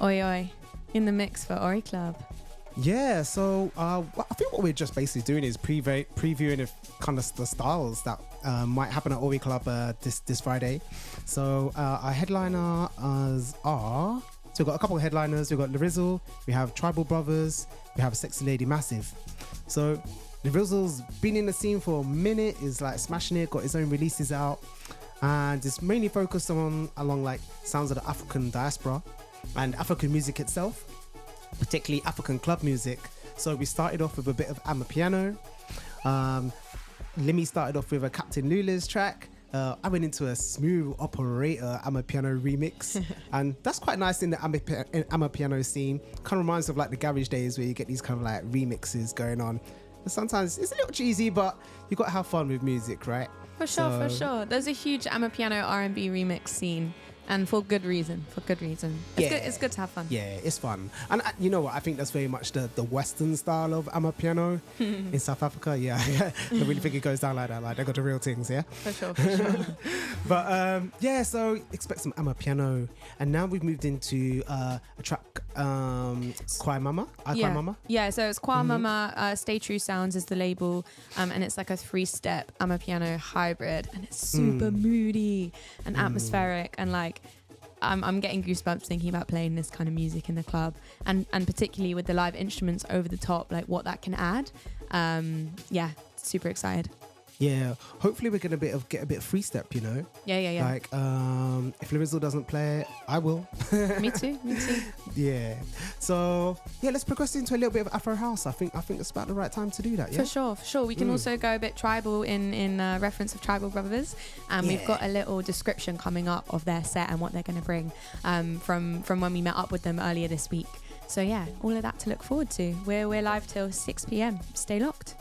Oi oi. In the mix for Ori Club. Yeah, so I think what we're just basically doing is previewing kind of the styles that might happen at Ori Club this Friday. So our headliners are, so we've got a couple of headliners. We've got Larizzle, we have Tribal Brothers, we have Sexy Lady Massive. So Larizzle's been in the scene for a minute, is like smashing it, got his own releases out, and it's mainly focused along like sounds of the African diaspora and African music itself, particularly African club music. So we started off with a bit of Amapiano. Limi started off with a Captain Lula's track. I went into a Smooth Operator Amapiano remix, and that's quite nice in the Amapiano scene. Kind of reminds me of like the garage days where you get these kind of like remixes going on. And sometimes it's a little cheesy, but you got to have fun with music, right? For sure. There's a huge Amapiano R&B remix scene. And for good reason. It's good to have fun. Yeah, it's fun. And you know what? I think that's very much the Western style of Amapiano in South Africa. Yeah. I really think it goes down like that. Like, they got the real things, yeah? For sure. But yeah, so expect some Amapiano. And now we've moved into a track, Kwai Mama. Kwai Mama? Yeah, so it's Kwai Mama. Stay True Sounds is the label. And it's like a 3-step Amapiano hybrid. And it's super moody and atmospheric and like, I'm getting goosebumps thinking about playing this kind of music in the club, and particularly with the live instruments over the top, like what that can add. Yeah, super excited. Yeah, hopefully we're gonna get a bit of free step, you know. Yeah. Like, if Larizzle doesn't play it, I will. Me too. Yeah. So yeah, let's progress into a little bit of Afro House. I think it's about the right time to do that. Yeah. For sure. We can also go a bit tribal in reference of Tribal Brothers, and we've got a little description coming up of their set and what they're going to bring from when we met up with them earlier this week. So yeah, all of that to look forward to. We're live till 6 p.m. Stay locked.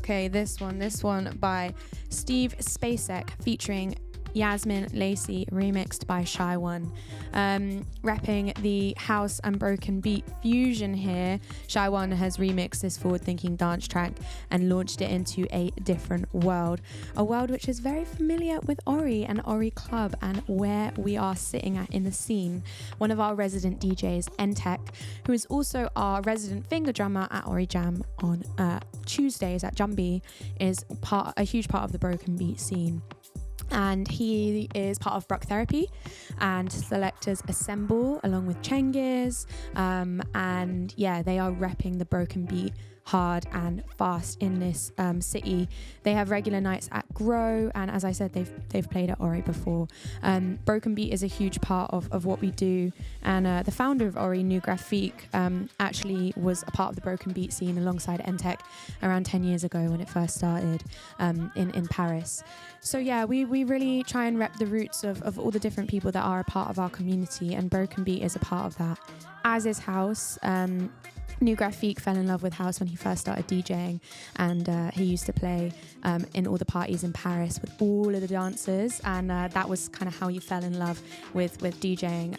Okay, this one by Steve Spacek featuring Yasmin Lacey, remixed by Shy One. Rapping the house and broken beat fusion here, Shy One has remixed this forward-thinking dance track and launched it into a different world. A world which is very familiar with Ori and Ori Club and where we are sitting at in the scene. One of our resident DJs, N-Tech, who is also our resident finger drummer at Ori Jam on Tuesdays at Jumbie, is a huge part of the broken beat scene. And he is part of Brock Therapy and Selectors Assemble along with Chengiz. And yeah, they are repping the broken beat hard and fast in this city. They have regular nights at Grow, and as I said, they've played at Ori before. Broken beat is a huge part of what we do, and the founder of Ori, New Graphique, actually was a part of the broken beat scene alongside N-Tech around 10 years ago when it first started in Paris. So yeah, we really try and rep the roots of all the different people that are a part of our community, and broken beat is a part of that, as is house. New Graphique fell in love with house when he first started DJing, and he used to play in all the parties in Paris with all of the dancers, and that was kind of how he fell in love with DJing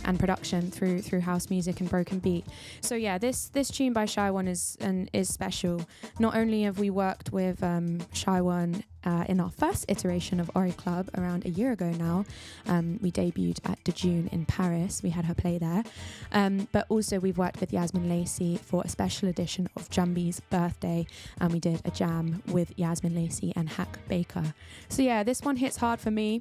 and production through house music and broken beat. So yeah, this tune by Shy One is special. Not only have we worked with Shy One in our first iteration of Ori Club around a year ago now. We debuted at De June in Paris. We had her play there. But also we've worked with Yasmin Lacey for a special edition of Jumbie's birthday, and we did a jam with Yasmin Lacey and Hack Baker. So yeah, this one hits hard for me.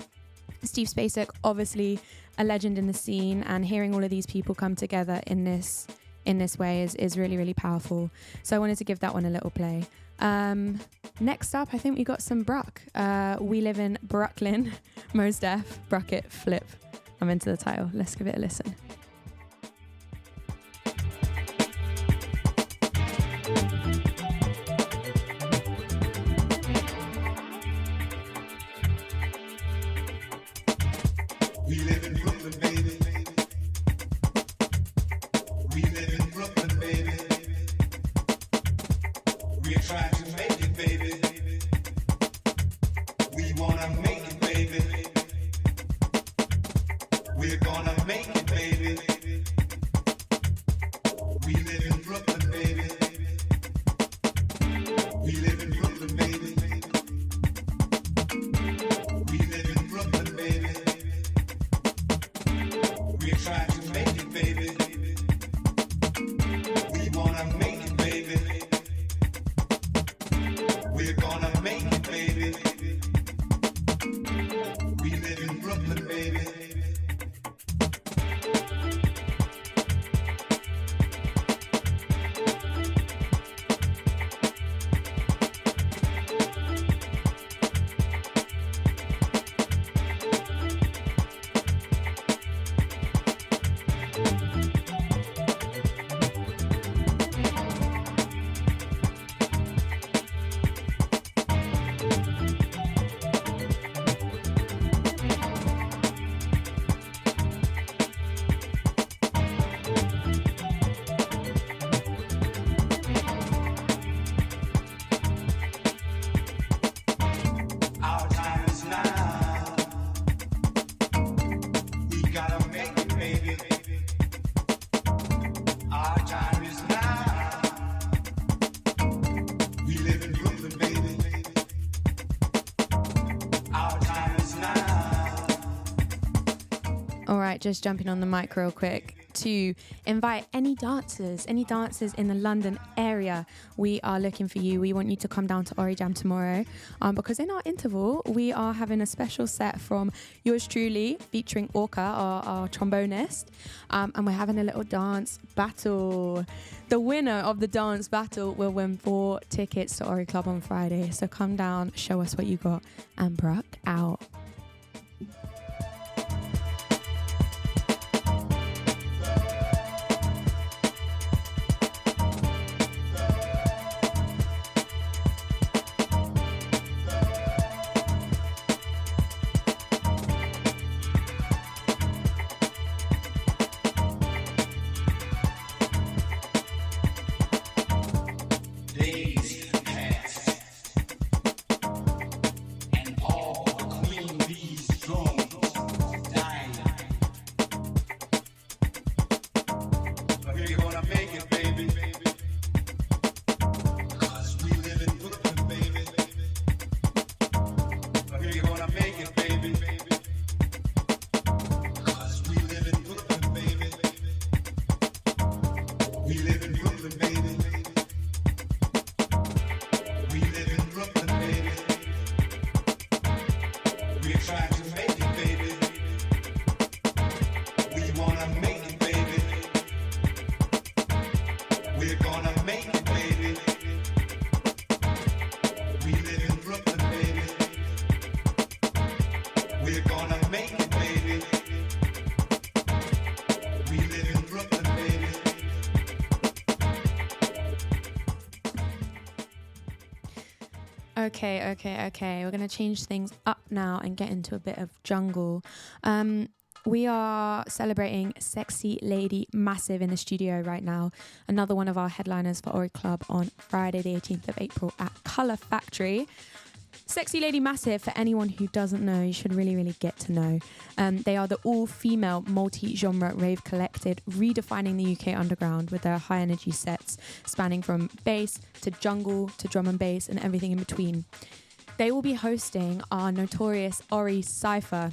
Steve Spacek, obviously a legend in the scene, and hearing all of these people come together in this way is really, really powerful. So I wanted to give that one a little play. Next up, I think we got some Bruck. We live in Brooklyn. Mos Def, Brucket, Flip. I'm into the title. Let's give it a listen. We're trying to make it, baby. We wanna make it, baby. We're gonna make it, baby. We live in Brooklyn, baby. We live in Brooklyn, baby. We live in Brooklyn, baby. We're trying to make it, baby. We wanna make it, baby. We're gonna make it, baby. We live in Brooklyn, baby. Our time is now. We gotta make it, baby. Our time is now. We live in Brooklyn, baby. Our time is now. All right, just jumping on the mic real quick to invite any dancers in the London area. We are looking for you. We want you to come down to Ori Jam tomorrow because in our interval, we are having a special set from yours truly featuring Orca, our trombonist, and we're having a little dance battle. The winner of the dance battle will win 4 tickets to Ori Club on Friday. So come down, show us what you got, and Brock out. Days pass, and all the queen bees drones dying. But we're gonna make it, baby. 'Cause we live in Brooklyn, baby. But we're gonna make it, baby. 'Cause we live in Brooklyn, baby. We live in Brooklyn, baby. We live in Brooklyn, baby. We're trying to make it, baby. We wanna make it, baby. We're gonna make it, baby. We live in Brooklyn, baby. We're gonna make it, baby. We live in Brooklyn, baby. Okay. We're going to change things up now and get into a bit of jungle. We are celebrating Sexy Lady Massive in the studio right now. Another one of our headliners for Ori Club on Friday the 18th of April at Colour Factory. Sexy Lady Massive, for anyone who doesn't know, you should really get to know. They are the all-female multi-genre rave collective redefining the UK underground with their high-energy sets spanning from bass to jungle to drum and bass and everything in between. They will be hosting our notorious Ori Cypher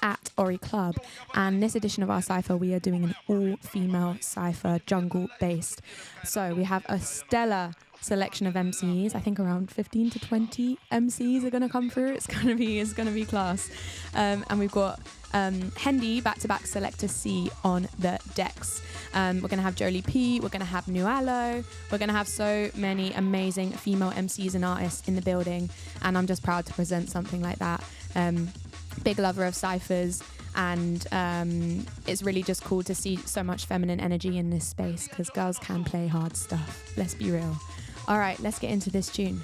at Ori Club, and this edition of our cypher we are doing an all-female cypher, jungle-based. So we have a stellar selection of MCs. I think around 15 to 20 MCs are going to come through. It's going to be class. And we've got Hendy, back-to-back Selector C on the decks. We're going to have Jolie P, we're going to have Nualo, we're going to have so many amazing female MCs and artists in the building, and I'm just proud to present something like that. Big lover of cyphers, and it's really just cool to see so much feminine energy in this space because girls can play hard stuff. Let's be real. All right, let's get into this tune.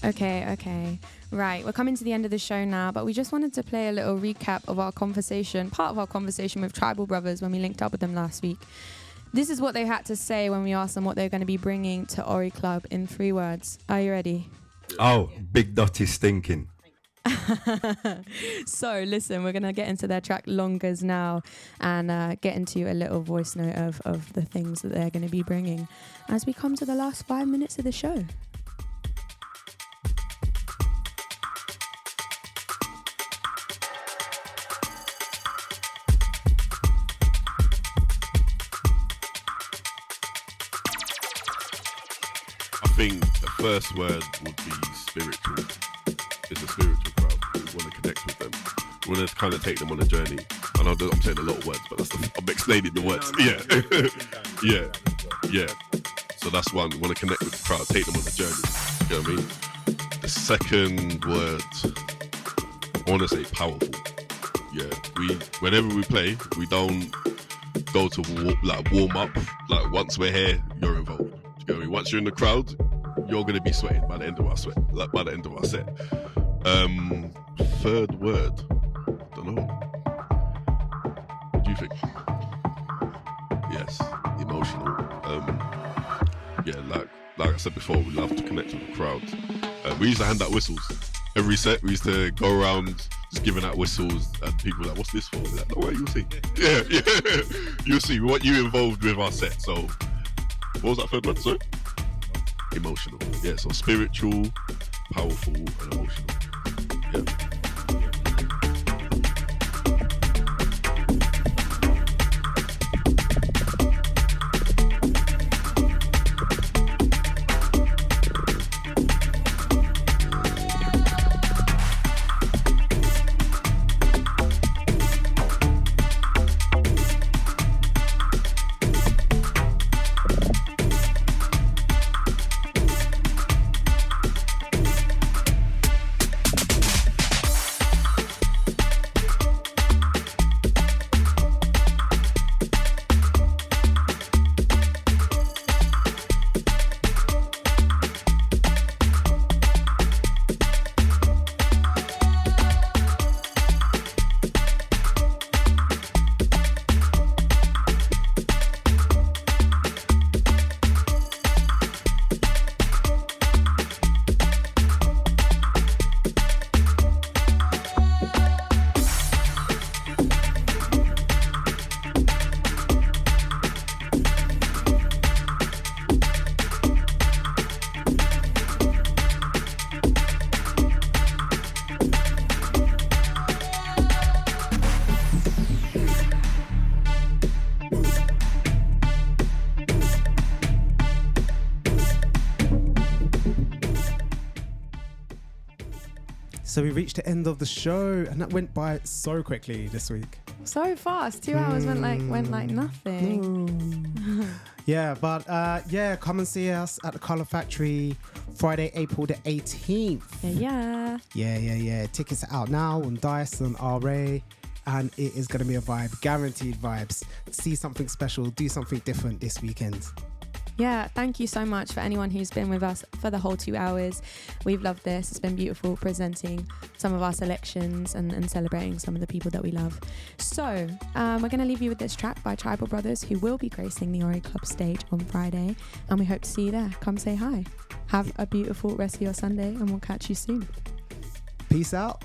Okay. Right, we're coming to the end of the show now, but we just wanted to play a little recap of our conversation, part of our conversation with Tribal Brothers when we linked up with them last week. This is what they had to say when we asked them what they're going to be bringing to Ori Club in 3 words. Are you ready? Oh, Big Dotty stinking. So listen, we're going to get into their track Longers now and get into a little voice note of the things that they're going to be bringing as we come to the last 5 minutes of the show. I think the first word would be spiritual. It's a spiritual crowd. We want to connect with them. We want to kind of take them on a journey. I know that I'm saying a lot of words, but I'm explaining the words. Yeah. So that's one. We want to connect with the crowd, take them on a journey. You know what I mean? The second word, I want to say powerful. Yeah. Whenever we play, we don't go to warm up. Like once we're here, you're involved. You know what I mean? Once you're in the crowd, you're gonna be sweating by the end of our set. Third word, don't know. What do you think? Yes, emotional. Like I said before, we love to connect with the crowd. We used to hand out whistles every set. We used to go around just giving out whistles, and people were like, "What's this for?" We're like, "No way, you'll see." Yeah. You'll see. We want you involved with our set. So, what was that third word? Sorry? Emotional. Yeah, so spiritual, powerful, and emotional. Yeah. So we reached the end of the show, and that went by so quickly this week. So fast, 2 hours went like nothing. Yeah, but come and see us at the Colour Factory Friday, April the 18th. Yeah. Tickets are out now on Dice and RA, and it is going to be a vibe, guaranteed vibes. See something special, do something different this weekend. Yeah, thank you so much for anyone who's been with us for the whole 2 hours. We've loved this. It's been beautiful presenting some of our selections and celebrating some of the people that we love. So we're going to leave you with this track by Tribal Brothers, who will be gracing the Ori Club stage on Friday, and we hope to see you there. Come say hi. Have a beautiful rest of your Sunday, and we'll catch you soon. Peace out.